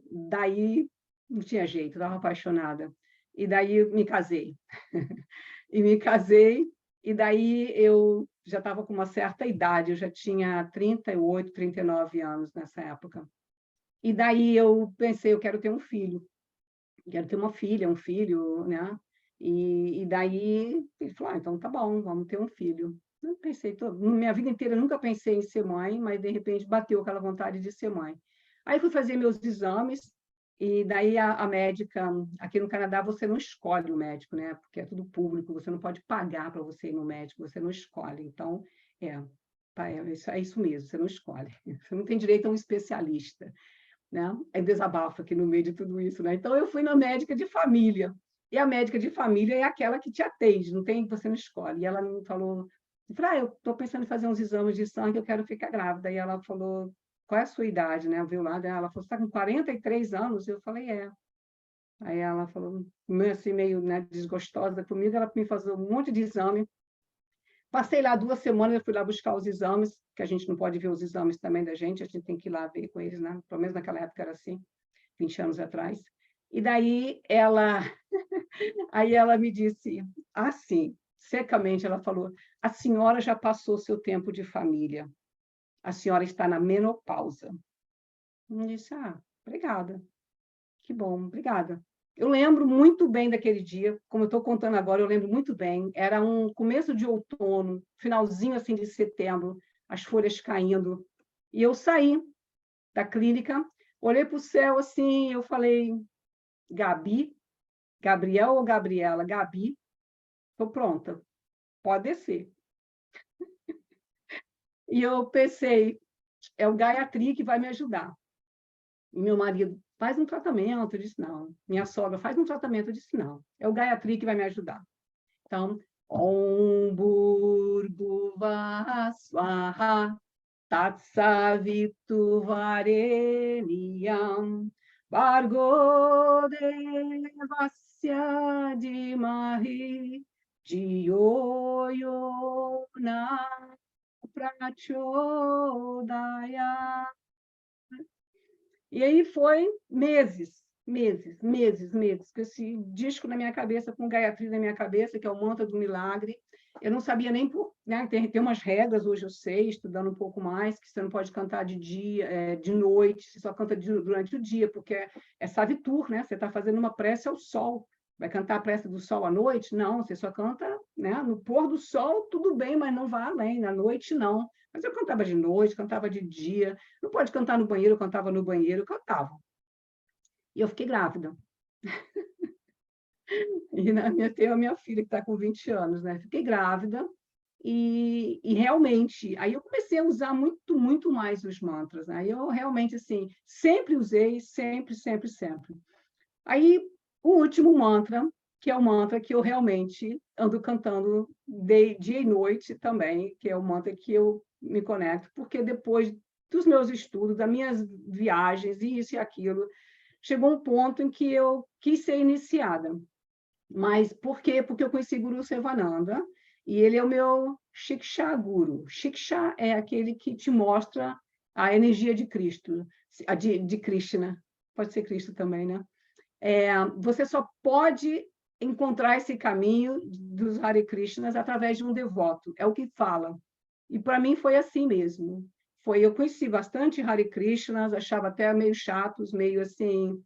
daí não tinha jeito, estava apaixonada. E daí me casei. E me casei, e daí eu já estava com uma certa idade, eu já tinha 38, 39 anos nessa época. E daí eu pensei, eu quero ter um filho. Quero ter uma filha, um filho, né? E daí ele falou, então tá bom, vamos ter um filho. Eu pensei, minha vida inteira eu nunca pensei em ser mãe, mas de repente bateu aquela vontade de ser mãe. Aí fui fazer meus exames, e daí a médica, aqui no Canadá você não escolhe o médico, né? Porque é tudo público, você não pode pagar para você ir no médico, você não escolhe. Então, é isso mesmo, você não escolhe. Você não tem direito a um especialista, né? É desabafo aqui no meio de tudo isso, né? Então, eu fui na médica de família, e a médica de família é aquela que te atende, não tem, você não escolhe. E ela me falou, eu estou pensando em fazer uns exames de sangue, eu quero ficar grávida. E ela falou, qual é a sua idade, né? Viu lá, ela falou, você está com 43 anos? Eu falei, é. Aí ela falou, assim, meio, né, desgostosa comigo, ela me fazia um monte de exame. Passei lá 2 semanas, eu fui lá buscar os exames, que a gente não pode ver os exames também da gente, a gente tem que ir lá ver com eles, né? Pelo menos naquela época era assim, 20 anos atrás. E daí aí ela me disse assim, secamente, ela falou, a senhora já passou seu tempo de família, a senhora está na menopausa. Eu disse, obrigada, que bom, obrigada. Eu lembro muito bem daquele dia, como eu estou contando agora, eu lembro muito bem. Era um começo de outono, finalzinho assim de setembro, as folhas caindo. E eu saí da clínica, olhei para o céu assim, eu falei, Gabi, Gabriel ou Gabriela? Gabi, estou pronta, pode descer. E eu pensei, é o Gayatri que vai me ajudar. E meu marido, faz um tratamento. Eu disse, não. Minha sogra, faz um tratamento. Eu disse, não. É o Gayatri que vai me ajudar. Então, Om Bhurbhuvah Swaha Tatsavitu Vareniam Bhargo Devasya Dhimahi Dhiyo Yona Prachodaya. E aí foi meses, meses, meses, meses, com esse disco na minha cabeça, com o Gayatri na minha cabeça, que é o Mantra do Milagre. Eu não sabia nem por... Né, tem umas regras, hoje eu sei, estudando um pouco mais, que você não pode cantar de dia, de noite, você só canta durante o dia, porque é Savitur, né? Você está fazendo uma prece ao sol. Vai cantar a prece do sol à noite? Não, você só canta, né, no pôr do sol, tudo bem, mas não vá além, na noite não. Mas eu cantava de noite, cantava de dia. Não pode cantar no banheiro, eu cantava no banheiro, eu cantava. E eu fiquei grávida. E tenho a minha filha, que está com 20 anos, né? Fiquei grávida e realmente, aí eu comecei a usar muito, muito mais os mantras, né? Eu realmente, assim, sempre usei, sempre, sempre, sempre. Aí, o último mantra, que é o mantra que eu realmente ando cantando dia e noite também, que é o mantra que eu me conecto, porque depois dos meus estudos, das minhas viagens, e isso e aquilo, chegou um ponto em que eu quis ser iniciada. Mas por quê? Porque eu conheci Guru Sivananda, e ele é o meu Shiksha Guru. Shiksha é aquele que te mostra a energia de Cristo, de Krishna. Pode ser Cristo também, né? Você só pode encontrar esse caminho dos Hare Krishnas através de um devoto, é o que fala. E para mim foi assim mesmo. Eu conheci bastante Hare Krishnas, achava até meio chatos, meio assim,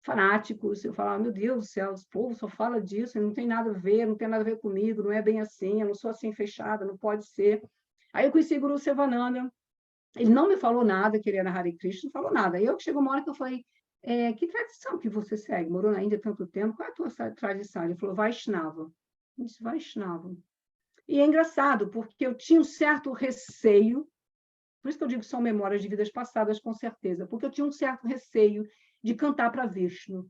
fanáticos. Eu falava, meu Deus do céu, o povo só fala disso, não tem nada a ver, não tem nada a ver comigo, não é bem assim, eu não sou assim fechada, não pode ser. Aí eu conheci Guru Sivananda, ele não me falou nada que ele era Hare Krishna, não falou nada. Aí chegou uma hora que eu falei, que tradição que você segue? Morou na Índia há tanto tempo, qual é a tua tradição? Ele falou, Vaishnava. Eu disse, Vaishnava. E é engraçado, porque eu tinha um certo receio, por isso que eu digo que são memórias de vidas passadas, com certeza, porque eu tinha um certo receio de cantar para Vishnu.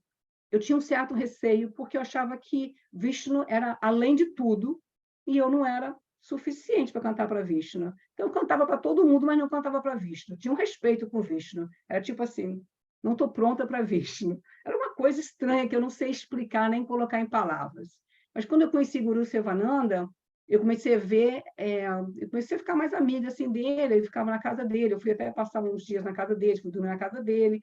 Eu tinha um certo receio, porque eu achava que Vishnu era além de tudo, e eu não era suficiente para cantar para Vishnu. Então, eu cantava para todo mundo, mas não cantava para Vishnu. Tinha um respeito com Vishnu. Era tipo assim, não estou pronta para Vishnu. Era uma coisa estranha que eu não sei explicar nem colocar em palavras. Mas quando eu conheci Guru Sivananda, eu comecei a ver, eu comecei a ficar mais amiga assim, dele, eu ficava na casa dele, eu fui até passar uns dias na casa dele, fui dormir na casa dele,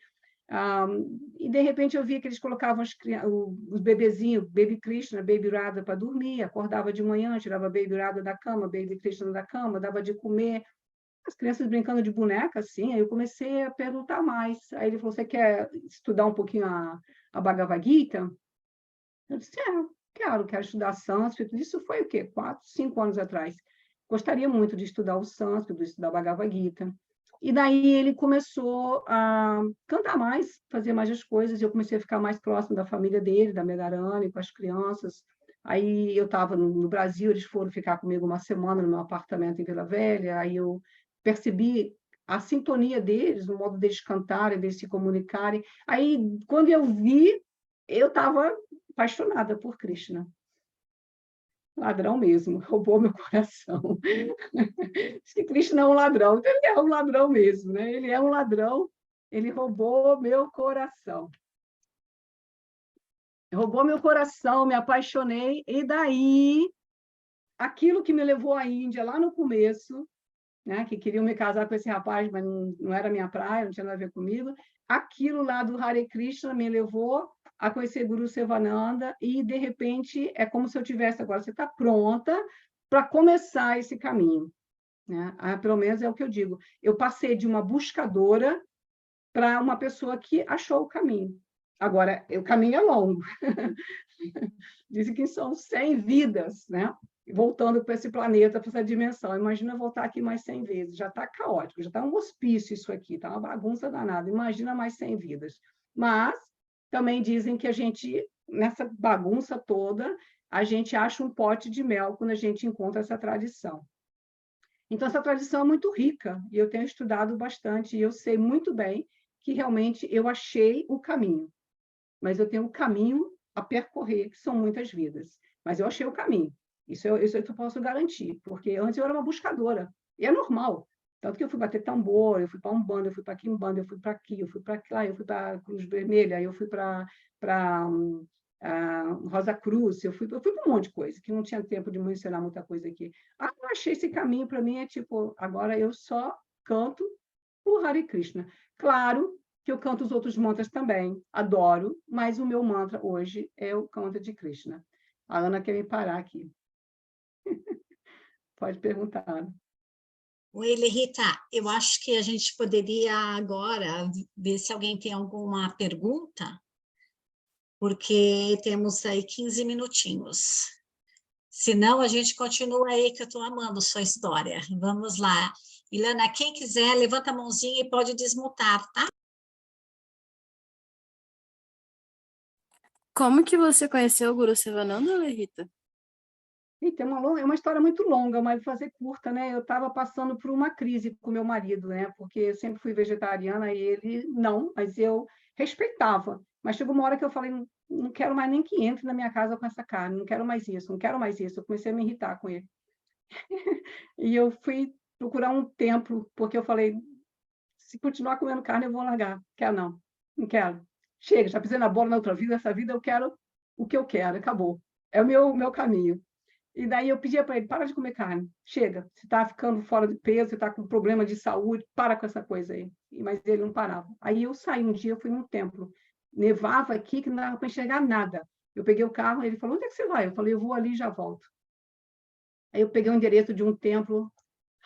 e de repente eu via que eles colocavam os bebezinhos, Baby Krishna, Baby Radha para dormir, acordava de manhã, tirava Baby Radha da cama, Baby Krishna da cama, dava de comer, as crianças brincando de boneca, assim, aí eu comecei a perguntar mais. Aí ele falou, você quer estudar um pouquinho a Bhagavad Gita? Eu disse, quero estudar sânscrito. Isso foi o quê? 4, 5 anos atrás. Gostaria muito de estudar o sânscrito, de estudar Bhagavad Gita. E daí ele começou a cantar mais, fazer mais as coisas, e eu comecei a ficar mais próximo da família dele, da Megarani, com as crianças. Aí eu estava no Brasil, eles foram ficar comigo uma semana no meu apartamento em Vila Velha, aí eu percebi a sintonia deles, o modo deles cantarem, deles se comunicarem. Aí, quando eu vi, eu estava apaixonada por Krishna. Ladrão mesmo, roubou meu coração. Diz que Krishna é um ladrão, então ele é um ladrão mesmo, né? Ele é um ladrão, ele roubou meu coração. Roubou meu coração, me apaixonei, e daí, aquilo que me levou à Índia, lá no começo, né, que queriam me casar com esse rapaz, mas não era minha praia, não tinha nada a ver comigo, aquilo lá do Hare Krishna me levou a conhecer Guru Sivananda, e, de repente, é como se eu tivesse agora, você está pronta para começar esse caminho. Né? Pelo menos é o que eu digo. Eu passei de uma buscadora para uma pessoa que achou o caminho. Agora, o caminho é longo. Dizem que são 100 vidas, né? Voltando para esse planeta, para essa dimensão. Imagina voltar aqui mais 100 vezes. Já está caótico, já está um hospício isso aqui, está uma bagunça danada. Imagina mais 100 vidas. Mas também dizem que a gente, nessa bagunça toda, a gente acha um pote de mel quando a gente encontra essa tradição. Então, essa tradição é muito rica, e eu tenho estudado bastante, e eu sei muito bem que realmente eu achei o caminho. Mas eu tenho um caminho a percorrer, que são muitas vidas. Mas eu achei o caminho. Isso eu posso garantir, porque antes eu era uma buscadora, e é normal. Tanto que eu fui bater tambor, eu fui para Umbanda, eu fui para Quimbanda, eu fui para aqui, eu fui para lá, eu fui para a Cruz Vermelha, eu fui para Rosa Cruz, eu fui para um monte de coisa, que não tinha tempo de mencionar muita coisa aqui. Eu achei esse caminho, para mim, é tipo, agora eu só canto o Hare Krishna. Claro que eu canto os outros mantras também, adoro, mas o meu mantra hoje é o canto de Krishna. A Ana quer me parar aqui. Pode perguntar. Oi, Lerita, eu acho que a gente poderia agora ver se alguém tem alguma pergunta, porque temos aí 15 minutinhos. Senão, a gente continua aí, que eu estou amando sua história. Vamos lá. Ilana, quem quiser, levanta a mãozinha e pode desmutar, tá? Como que você conheceu o Guru Sivananda, Lerita? É uma história muito longa, mas vou fazer curta, né? Eu estava passando por uma crise com meu marido, né? Porque eu sempre fui vegetariana e ele não, mas eu respeitava. Mas chegou uma hora que eu falei, não quero mais nem que entre na minha casa com essa carne, não quero mais isso, não quero mais isso. Eu comecei a me irritar com ele. E eu fui procurar um templo, porque eu falei, se continuar comendo carne, eu vou largar. Quero não, não quero. Chega, já pisei na bola na outra vida, essa vida eu quero o que eu quero, acabou. É o meu caminho. E daí eu pedia para ele, para de comer carne, chega, você está ficando fora de peso, você está com problema de saúde, para com essa coisa aí. Mas ele não parava. Aí eu saí um dia, eu fui num templo, nevava aqui que não dava para enxergar nada. Eu peguei o carro, ele falou, onde é que você vai? Eu falei, eu vou ali e já volto. Aí eu peguei o endereço de um templo,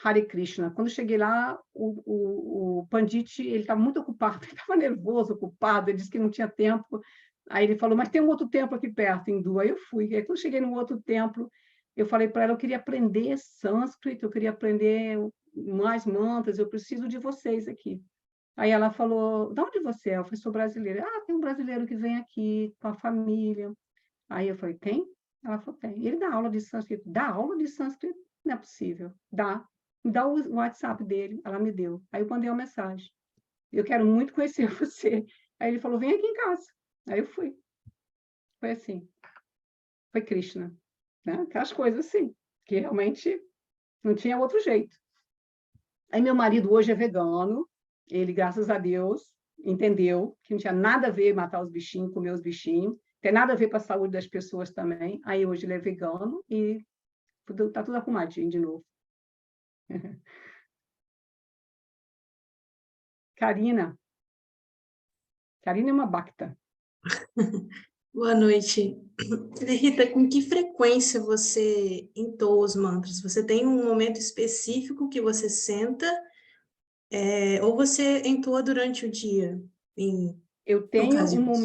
Hare Krishna. Quando eu cheguei lá, o Pandit, ele estava muito ocupado, ele estava nervoso, ocupado, ele disse que não tinha tempo. Aí ele falou, mas tem um outro templo aqui perto, em Hindu. Aí eu fui. Aí quando eu cheguei no outro templo, eu falei para ela, eu queria aprender sânscrito, eu queria aprender mais mantras, eu preciso de vocês aqui. Aí ela falou, de onde você é? Eu falei, sou brasileira. Tem um brasileiro que vem aqui com a família. Aí eu falei, tem? Ela falou, tem. Ele dá aula de sânscrito. Dá aula de sânscrito? Não é possível. Dá. Me dá o WhatsApp dele. Ela me deu. Aí eu mandei uma mensagem. Eu quero muito conhecer você. Aí ele falou, vem aqui em casa. Aí eu fui. Foi assim. Foi Krishna. Né? Aquelas coisas assim, que realmente não tinha outro jeito. Aí meu marido hoje é vegano, ele, graças a Deus, entendeu que não tinha nada a ver matar os bichinhos, comer os bichinhos, tem nada a ver com a saúde das pessoas também. Aí hoje ele é vegano e está tudo arrumadinho de novo. Karina. Karina é uma bacta. Boa noite. Rita, com que frequência você entoa os mantras? Você tem um momento específico que você senta, ou você entoa durante o dia? Em Eu tenho ocasiões?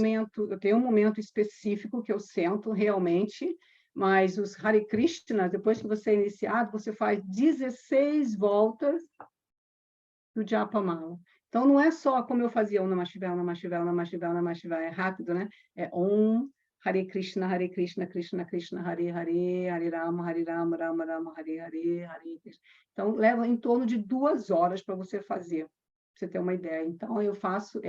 um momento específico que eu sento realmente, mas os Hare Krishna, depois que você é iniciado, você faz 16 voltas do Japamala. Então, não é só como eu fazia Om Namah Shivaya, Om Namah Shivaya, Om Namah Shivaya, Om Namah Shivaya, é rápido, né? É Om, Hare Krishna, Krishna Krishna, Hare Hare, Hare Rama, Rama Rama, Hare Hare, Hare Krishna. Então, leva em torno de 2 horas para você fazer, para você ter uma ideia. Então, eu faço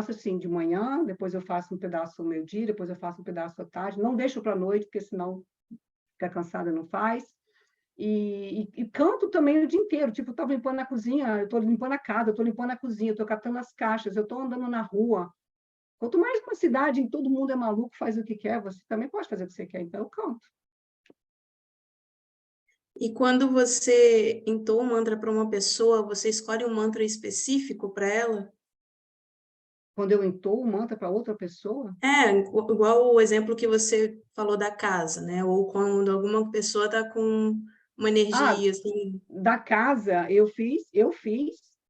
assim, de manhã, depois eu faço um pedaço ao meio-dia, depois eu faço um pedaço à tarde. Não deixo para a noite, porque senão fica cansada e não faz. E canto também o dia inteiro. Tipo, eu estava limpando a cozinha, eu estou limpando a casa, eu estou limpando a cozinha, eu estou catando as caixas, eu estou andando na rua. Quanto mais uma cidade em que todo mundo é maluco, faz o que quer, você também pode fazer o que você quer, então eu canto. E quando você entoa um mantra para uma pessoa, você escolhe um mantra específico para ela? Quando eu entoo o mantra para outra pessoa, Igual o exemplo que você falou da casa, né? Ou quando alguma pessoa está com uma energia, assim. da casa, eu fiz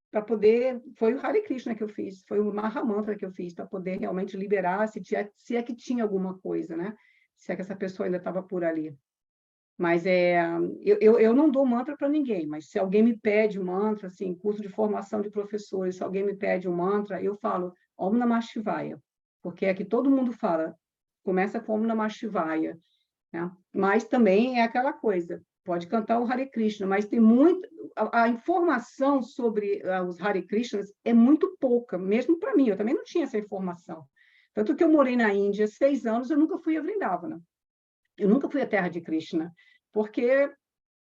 para poder, foi o Hare Krishna que eu fiz, foi o Mahamantra que eu fiz, para poder realmente liberar, se é que tinha alguma coisa, né? Se é que essa pessoa ainda estava por ali. Mas eu não dou mantra para ninguém, mas se alguém me pede um mantra, assim, curso de formação de professores, se alguém me pede um mantra, eu falo Om Namah Shivaya, porque é que todo mundo fala, começa com Om Namah Shivaya, né? Mas também é aquela coisa, pode cantar o Hare Krishna, mas tem muito, a informação sobre os Hare Krishnas é muito pouca, mesmo para mim, eu também não tinha essa informação. Tanto que eu morei na Índia 6 anos, eu nunca fui a Vrindavana. Eu nunca fui à terra de Krishna, porque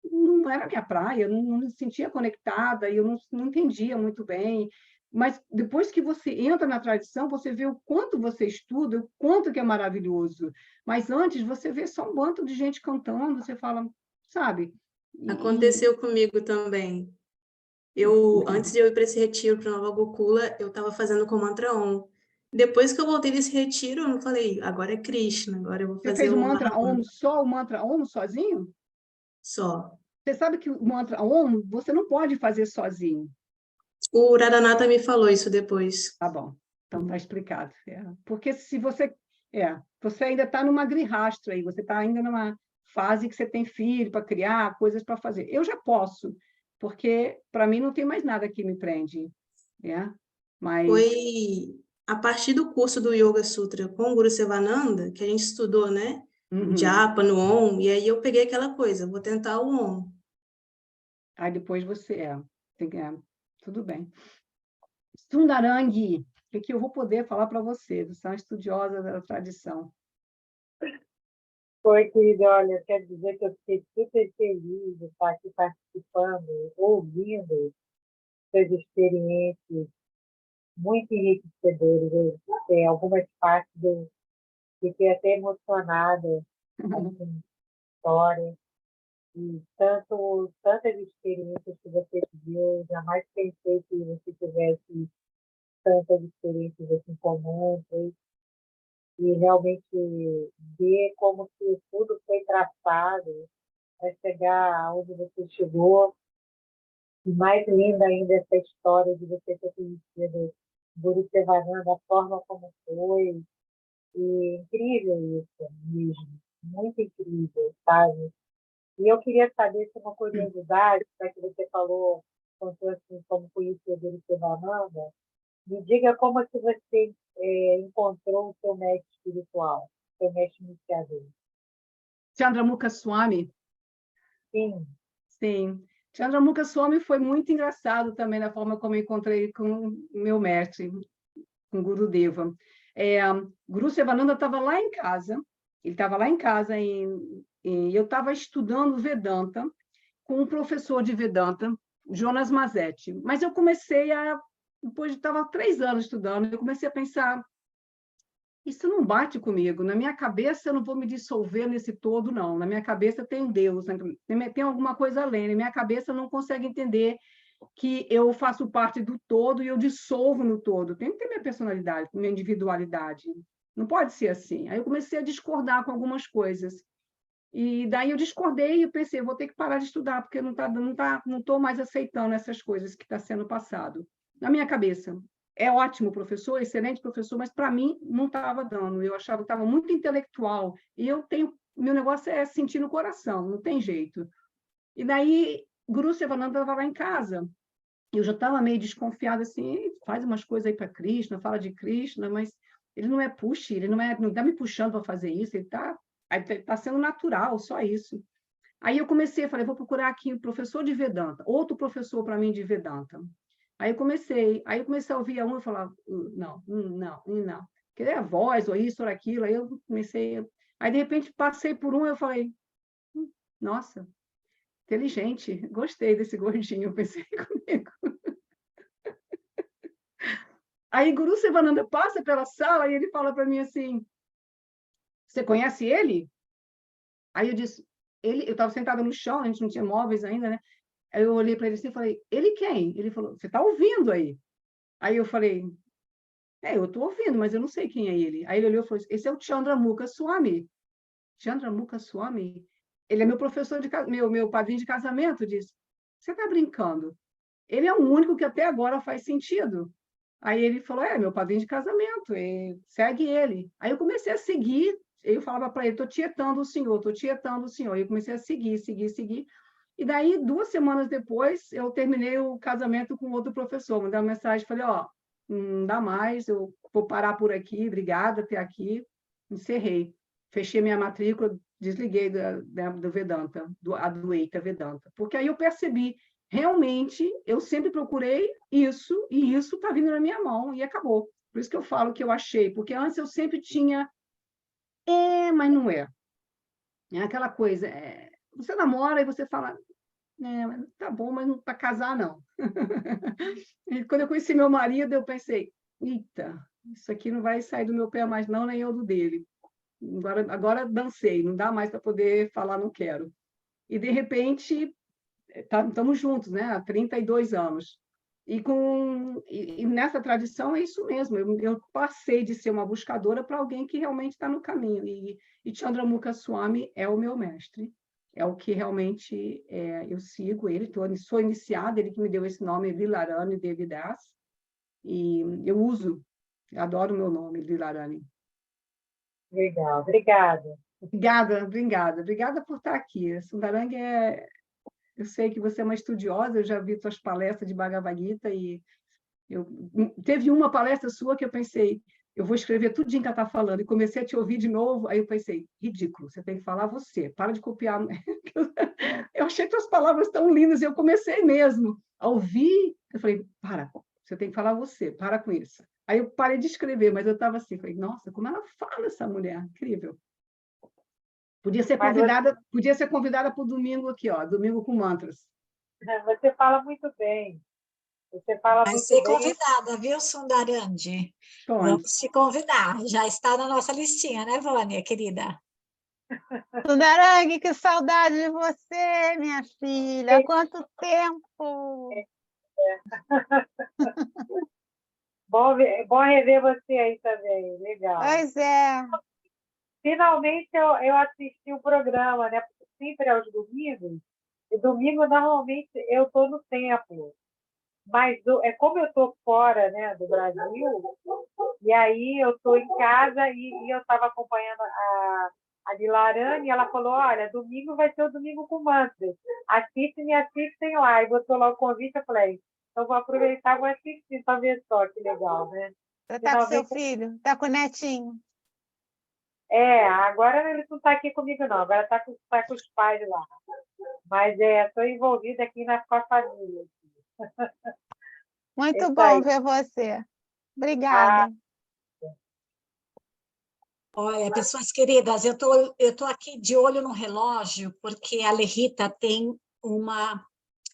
não era minha praia, eu não me sentia conectada, e eu não entendia muito bem. Mas depois que você entra na tradição, você vê o quanto você estuda, o quanto que é maravilhoso. Mas antes você vê só um bando de gente cantando, você fala, sabe? Aconteceu comigo também. Antes de eu ir para esse retiro para Nova Gokula, eu estava fazendo com o mantra Om. Depois que eu voltei desse retiro, eu falei, agora é Krishna, agora eu vou Você fazer fez o o mantra Om, Mahamantra só o mantra Om sozinho? só. Você sabe que o mantra Om você não pode fazer sozinho. O Radhanatha me falou isso depois. Tá bom, então está explicado. Porque se você ainda está numa grihastra aí, você está ainda numa fase que você tem filho para criar, coisas para fazer. Eu já posso, porque para mim não tem mais nada que me prende, né? Mas Foi a partir do curso do Yoga Sutra com o Guru Sivananda, que a gente estudou, né? No Japa, no Om, e aí eu peguei aquela coisa, vou tentar o Om. aí depois você tudo bem. Sundarangi, o que eu vou poder falar para você? Você é uma estudiosa da tradição. Oi, querida, olha, quero dizer que eu fiquei super feliz de estar aqui participando, ouvindo suas experiências muito enriquecedoras. Algumas partes eu fiquei até emocionada com a história. E tantas experiências que você viveu, jamais pensei que você tivesse tantas experiências assim comuns. E realmente ver como que tudo foi traçado para chegar onde você chegou. E mais linda ainda essa história de você ter conhecido Guru Sivananda, a forma como foi. E incrível isso mesmo, muito incrível, sabe? E eu queria saber se uma curiosidade, já que você contou assim, como conheceu o Guru Sivananda, me diga como é que você encontrou o seu mestre espiritual, seu mestre iniciador. Chandramukha Swami. Sim. Sim. Chandramukha Swami foi muito engraçado também na forma como eu encontrei com o meu mestre. com Gurudeva. Guru Sivananda estava lá em casa, ele estava lá em casa, e eu estava estudando Vedanta com um professor de Vedanta, Jonas Mazetti. Mas eu depois de estava 3 anos estudando, eu comecei a pensar, isso não bate comigo. Na minha cabeça, eu não vou me dissolver nesse todo, não. Na minha cabeça tem Deus, tem alguma coisa além. Na minha cabeça não consegue entender que eu faço parte do todo e eu dissolvo no todo. Tem que ter minha personalidade, minha individualidade. Não pode ser assim. Aí eu comecei a discordar com algumas coisas. E daí eu discordei e pensei, vou ter que parar de estudar, porque não estou mais aceitando essas coisas que está sendo passado. Na minha cabeça. É ótimo professor, excelente professor, mas para mim não estava dando. Eu achava que estava muito intelectual. E meu negócio é sentir no coração, não tem jeito. E daí, Guru Sivananda estava lá em casa. Eu já estava meio desconfiada, assim, faz umas coisas aí para Krishna, fala de Krishna, mas ele não é push, ele não está me puxando para fazer isso, ele está sendo natural, só isso. Aí eu falei, vou procurar aqui um professor de Vedanta, outro professor para mim de Vedanta. Aí eu comecei a ouvir um e falava, não, que é a voz, ou isso, ou aquilo. Aí eu comecei, aí de repente passei por um e eu falei, nossa, inteligente, gostei desse gordinho, eu pensei comigo. Aí Guru Sivananda passa pela sala e ele fala para mim assim, você conhece ele? Aí eu disse, eu estava sentada no chão, a gente não tinha móveis ainda, né? Aí eu olhei para ele assim e falei, ele quem? Ele falou, você está ouvindo aí? Aí eu falei, eu estou ouvindo, mas eu não sei quem é ele. Aí ele olhou e falou, esse é o Chandramukha Swami. Chandramukha Swami? Ele é meu professor, meu padrinho de casamento. Disse, você está brincando? Ele é o único que até agora faz sentido. Aí ele falou, meu padrinho de casamento, segue ele. Aí eu comecei a seguir, eu falava para ele, estou tietando o senhor, estou tietando o senhor. E eu comecei a seguir. E daí, 2 semanas depois, eu terminei o casamento com outro professor. Mandei uma mensagem, falei, não dá mais, eu vou parar por aqui, obrigada, até aqui. Encerrei. Fechei minha matrícula, desliguei do Vedanta, do Advaita Vedanta. Porque aí eu percebi, realmente, eu sempre procurei isso, e isso está vindo na minha mão, e acabou. Por isso que eu falo que eu achei, porque antes eu sempre tinha, mas não é. É aquela coisa, você namora e você fala, tá bom, mas não para casar, não. E quando eu conheci meu marido, eu pensei, eita, isso aqui não vai sair do meu pé mais não, nem eu do dele. Agora dancei, não dá mais para poder falar não quero. E, de repente, estamos juntos, né? Há 32 anos. E nessa tradição é isso mesmo, eu passei de ser uma buscadora para alguém que realmente está no caminho. E Chandramukha Swami é o meu mestre, é o que realmente eu sigo ele, sou iniciada, ele que me deu esse nome, Lilarani Devidas, e eu adoro o meu nome, Lilarani. Legal, obrigada. Obrigada por estar aqui. Sundarang eu sei que você é uma estudiosa, eu já vi suas palestras de Bhagavad Gita e teve uma palestra sua que eu pensei, eu vou escrever tudinho que ela está falando, e comecei a te ouvir de novo, aí eu pensei, ridículo, você tem que falar você, para de copiar. Eu achei tuas palavras tão lindas, e eu comecei mesmo a ouvir, eu falei, você tem que falar você, para com isso. Aí eu parei de escrever, mas eu estava assim, falei, nossa, como ela fala essa mulher, incrível. Podia ser convidada para o domingo aqui, domingo com mantras. Você fala muito bem. Você fala Vai muito ser bem. convidada, viu, Sundarandi? Vamos te convidar. Já está na nossa listinha, né, Vânia, querida? Sundarang, que saudade de você, minha filha. Há quanto tempo! Bom rever você aí também. Legal. Pois é. Finalmente eu assisti o programa, né? Porque sempre é aos domingos. E domingo, normalmente, eu estou no templo. Mas como eu estou fora, né, do Brasil, e aí eu estou em casa e eu estava acompanhando a Lilarani, e ela falou, olha, domingo vai ser o domingo com mantras. Assistem lá. E botou lá o convite, eu falei, então vou aproveitar e vou assistir para ver só que legal, né? Você está com seu filho? Está com o netinho? Agora ele não está aqui comigo, não. Agora está com os pais lá. Mas estou envolvida aqui com a família. Muito bom ver você. Obrigada. Olha, pessoas queridas, eu tô aqui de olho no relógio, porque a Lerita tem uma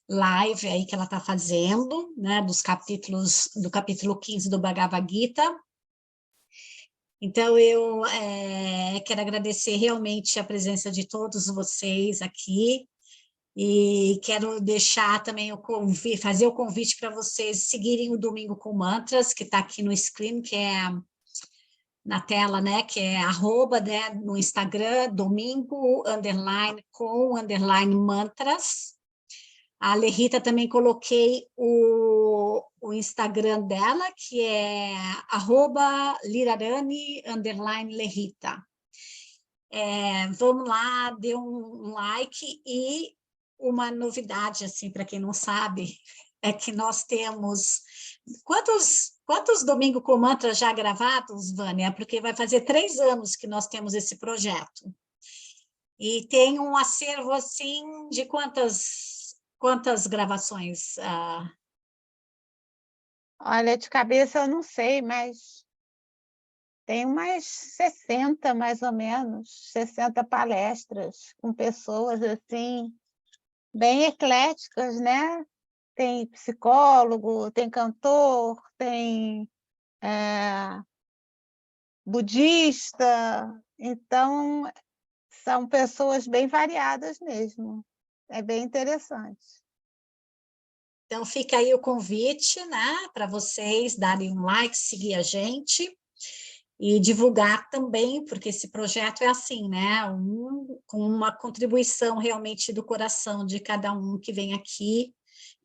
live aí que ela está fazendo, né, do capítulo 15 do Bhagavad Gita. Então, eu quero agradecer realmente a presença de todos vocês aqui, e quero deixar também fazer o convite para vocês seguirem o Domingo com Mantras, que está aqui no screen, que é na tela, né, que é @ né, no Instagram, domingo_com_mantras. A Lerita também coloquei o Instagram dela, que é @lirarani_lerita. Vamos lá, dê um like. E uma novidade, assim, para quem não sabe, é que nós temos... Quantos Domingo com Mantra já gravados, Vânia? Porque vai fazer 3 anos que nós temos esse projeto. E tem um acervo, assim, de quantas gravações? Olha, de cabeça eu não sei, mas tem umas 60, mais ou menos, 60 palestras com pessoas assim, bem ecléticas, né? Tem psicólogo, tem cantor, tem budista, então são pessoas bem variadas mesmo. É bem interessante. Então, fica aí o convite, né, para vocês darem um like, seguir a gente e divulgar também, porque esse projeto é assim, né, com uma contribuição realmente do coração de cada um que vem aqui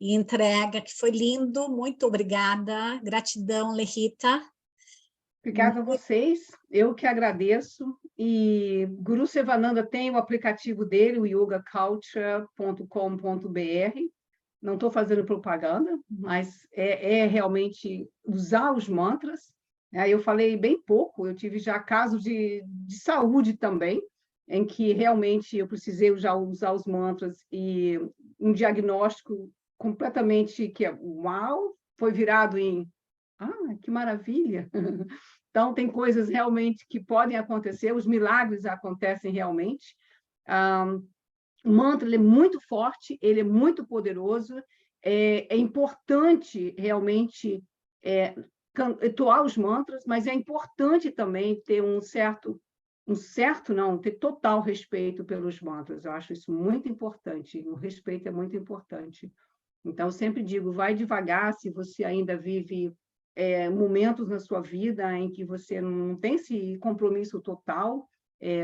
e entrega, que foi lindo. Muito obrigada, gratidão, Lerita. Obrigada a vocês, eu que agradeço. E Guru Sivananda tem o aplicativo dele, o yogaculture.com.br. Não estou fazendo propaganda, mas é realmente usar os mantras. Eu falei bem pouco, eu tive já casos de saúde também, em que realmente eu precisei usar os mantras, e um diagnóstico completamente uau, foi virado em que maravilha! Então, tem coisas realmente que podem acontecer, os milagres acontecem realmente. O mantra ele é muito forte, ele é muito poderoso, é importante realmente entoar os mantras, mas é importante também ter ter total respeito pelos mantras. Eu acho isso muito importante, o respeito é muito importante. Então, eu sempre digo, vai devagar, se você ainda vive momentos na sua vida em que você não tem esse compromisso total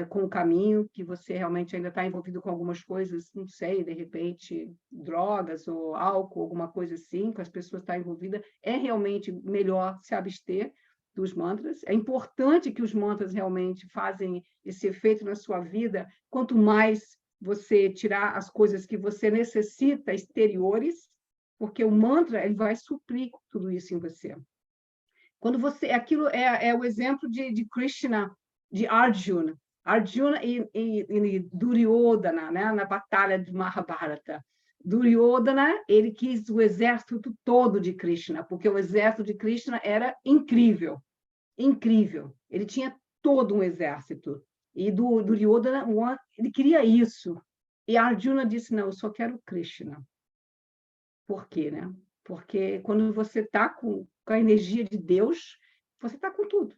com o caminho, que você realmente ainda está envolvido com algumas coisas, não sei, de repente, drogas ou álcool, alguma coisa assim, que as pessoas estão envolvidas, é realmente melhor se abster dos mantras. É importante que os mantras realmente fazem esse efeito na sua vida, quanto mais você tirar as coisas que você necessita exteriores, porque o mantra ele vai suprir tudo isso em você. Quando aquilo é o exemplo de Krishna, de Arjuna. Arjuna e Duryodhana, né, na batalha de Mahabharata. Duryodhana, ele quis o exército todo de Krishna, porque o exército de Krishna era incrível, incrível. Ele tinha todo um exército. E Duryodhana, ele queria isso. E Arjuna disse, não, eu só quero Krishna. Por quê, né? Porque quando você está com a energia de Deus, você está com tudo.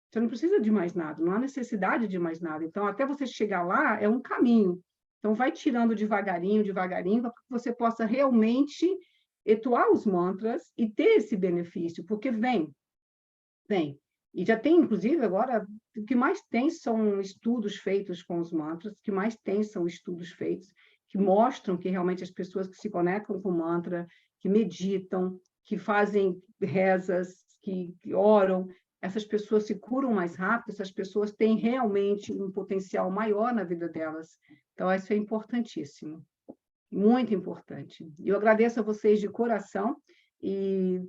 Você não precisa de mais nada, não há necessidade de mais nada. Então, até você chegar lá, é um caminho. Então, vai tirando devagarinho, devagarinho, para que você possa realmente entoar os mantras e ter esse benefício, porque vem. E já tem, inclusive, agora, o que mais tem são estudos feitos com os mantras, o que mais tem são estudos feitos que mostram que realmente as pessoas que se conectam com o mantra, que meditam, que fazem rezas, que oram, essas pessoas se curam mais rápido, essas pessoas têm realmente um potencial maior na vida delas. Então, isso é importantíssimo, muito importante. E eu agradeço a vocês de coração, e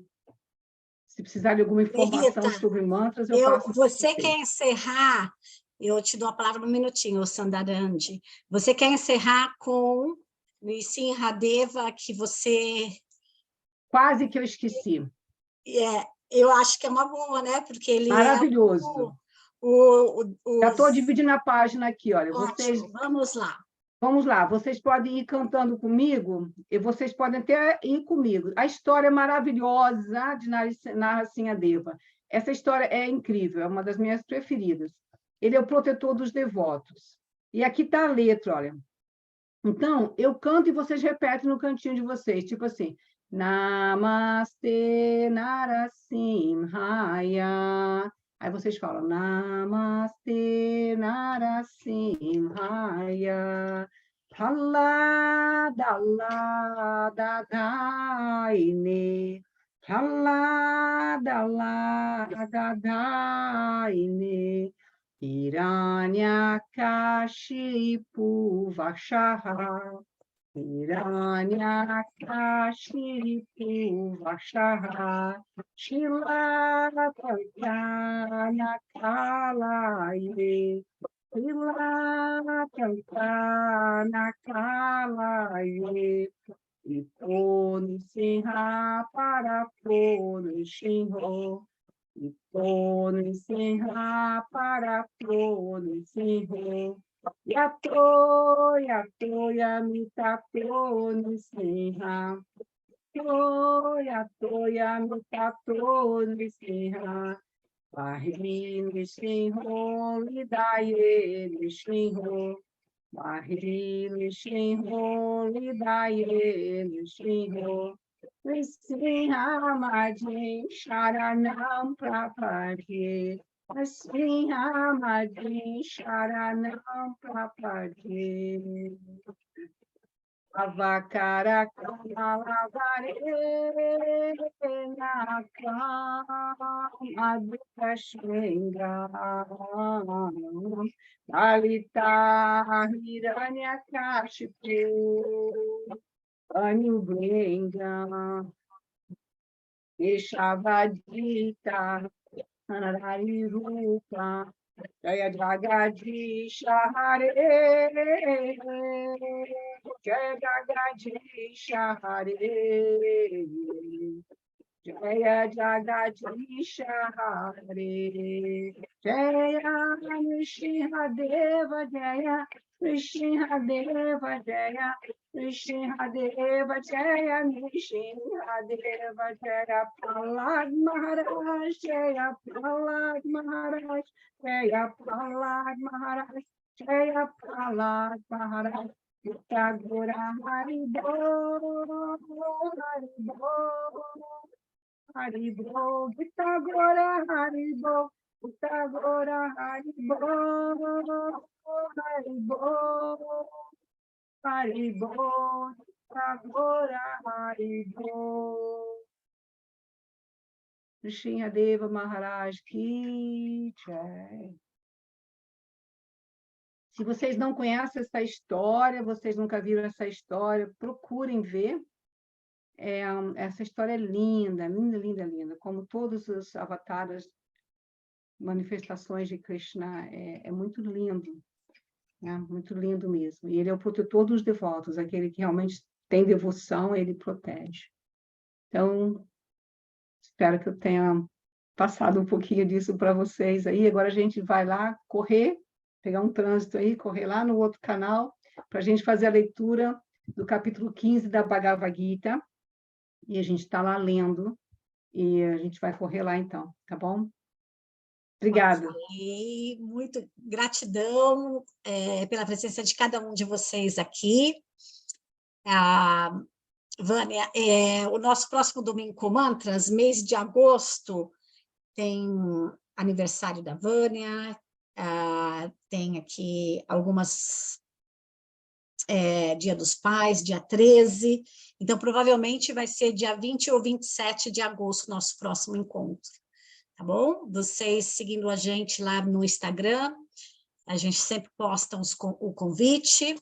se precisar de alguma informação Lerita, sobre mantras, eu passo. Você quer encerrar? Eu te dou a palavra um minutinho, Sandarandi. Você quer encerrar com Nissim Hadeva, que você... Quase que eu esqueci. Eu acho que é uma boa, né? Porque ele Maravilhoso. Já estou dividindo a página aqui, olha. Ótimo, vamos lá. Vamos lá, vocês podem ir cantando comigo e vocês podem até ir comigo. A história é maravilhosa de Narasimhadeva. Essa história é incrível, é uma das minhas preferidas. Ele é o protetor dos devotos. E aqui está a letra, olha. Então, eu canto e vocês repetem no cantinho de vocês, tipo assim, Namaste Narasimhaya. Aí vocês falam, Namaste Narasimhaya. Praladaladaine. Praladaladaine. Hiranyakashipu Vashaha. Hiranyakashipu Vashaha. Shilatayana Kalaye. Shilatayana Kalaye. Iponu Sinha para Ponu Shinho. Iponu Sinha para Ponu Shinho. Yato, yato, yamita, Ponu Sinha. Yato, yamita, Ponu Sinha. Bahri Nishinho, Lidaye Nishinho. Bahri Nishinho, Lidaye Nishinho. Nishinha Madhin Sharanam Prapadye. Nishinha Madhin Sharanam Prapadye. Avakara Kamalavare Nakam Adhikashvenga Dalita Hiranyakashipu Anubrenga Eshavadita Anarirupa Jaya Jagadisha Hare Jaya Jagadisha Hare Jaya Jagadisha Hare Jaya Nrsimhadeva Jaya Nrsimhadeva Jaya Nrsimhadeva Jaya Nrsimhadeva Jaya Prahlad Maharaj Jaya Prahlad Maharaj Jaya Prahlad Maharaj Jaya Prahlad Maharaj Gita Gora Haribo Haribo Haribo Gita Gora Haribo Gita Gora Haribo Haribo Haribo Gita Gora Haribo. Nrsimhadeva Maharaj Ki Jai. Se vocês não conhecem essa história, vocês nunca viram essa história, procurem ver. Essa história é linda, linda, linda, linda. Como todos os avatares, manifestações de Krishna, é muito lindo. Muito lindo mesmo. E ele é o protetor dos devotos, aquele que realmente tem devoção, ele protege. Então, espero que eu tenha passado um pouquinho disso para vocês aí. Agora a gente vai lá correr, pegar um trânsito aí, correr lá no outro canal, para a gente fazer a leitura do capítulo 15 da Bhagavad Gita, e a gente está lá lendo, e a gente vai correr lá então, tá bom? Obrigada. Okay. Muito gratidão pela presença de cada um de vocês aqui. Vânia, o nosso próximo Domingo com Mantras, mês de agosto, tem aniversário da Vânia, tem aqui algumas... Dia dos Pais, dia 13, então provavelmente vai ser dia 20 ou 27 de agosto, nosso próximo encontro, tá bom? Vocês seguindo a gente lá no Instagram, a gente sempre posta o convite,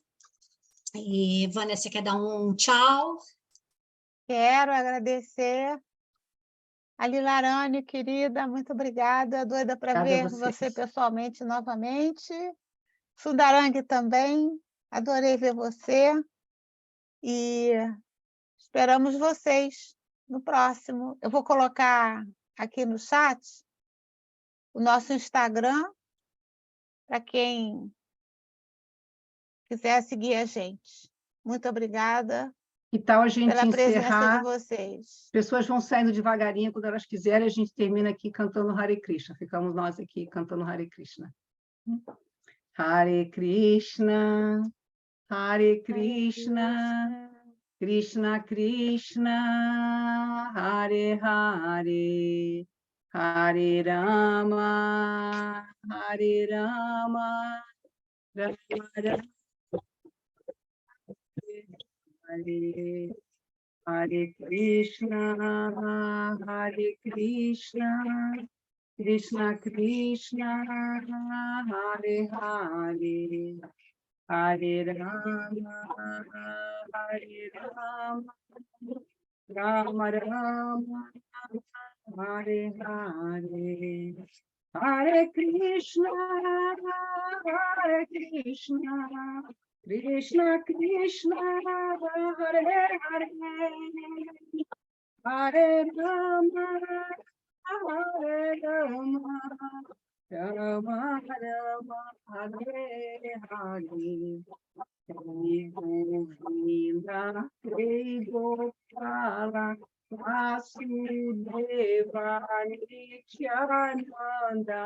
e Vânia, você quer dar um tchau? Quero agradecer a Lilarane, querida, muito obrigada, doida para ver você pessoalmente novamente, Sundarang também, adorei ver você e esperamos vocês no próximo. Eu vou colocar aqui no chat o nosso Instagram, para quem quiser seguir a gente. Muito obrigada Que tal a gente pela presença de encerrar? vocês. Pessoas vão saindo devagarinho, quando elas quiserem, a gente termina aqui cantando Hare Krishna. Ficamos nós aqui cantando Hare Krishna. Hare Krishna, Hare Krishna, Krishna Krishna, Hare Hare, Hare Rama, Hare Rama, Rama Rama, Hare Hare Krishna, Hare Krishna, Krishna Krishna, Hare Hare, Hare Rama, Hare Rama, Rama Rama, Hare Hare, Hare Krishna, Hare Krishna, Krishna Krishna, Hare Hare, Hare Rama, Hare Rama, Rama Rama, Hare Hare. Jai Govinda, Jai Gopala, Vasudeva, Nityananda,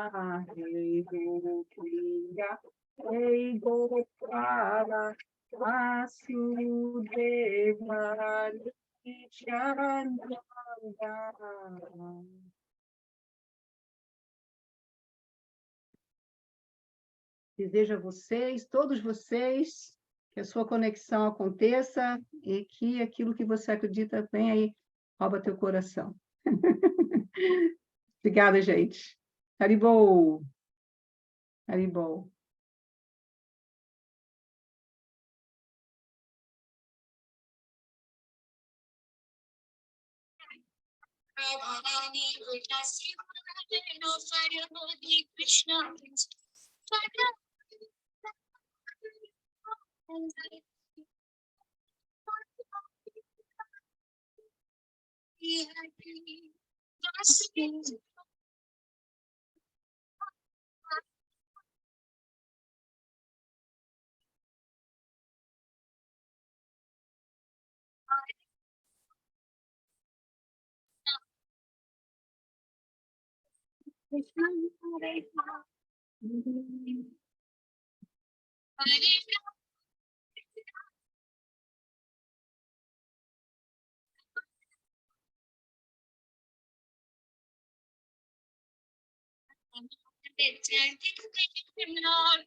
Jai Govinda, Jai Gopala, Vasudeva, Nityananda. Desejo a vocês, todos vocês, que a sua conexão aconteça e que aquilo que você acredita venha aí, rouba teu coração. Obrigada, gente. Haribol. Haribol.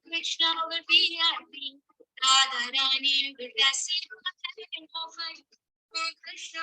Krishna will be happy. Radharani will bless you. Krishna,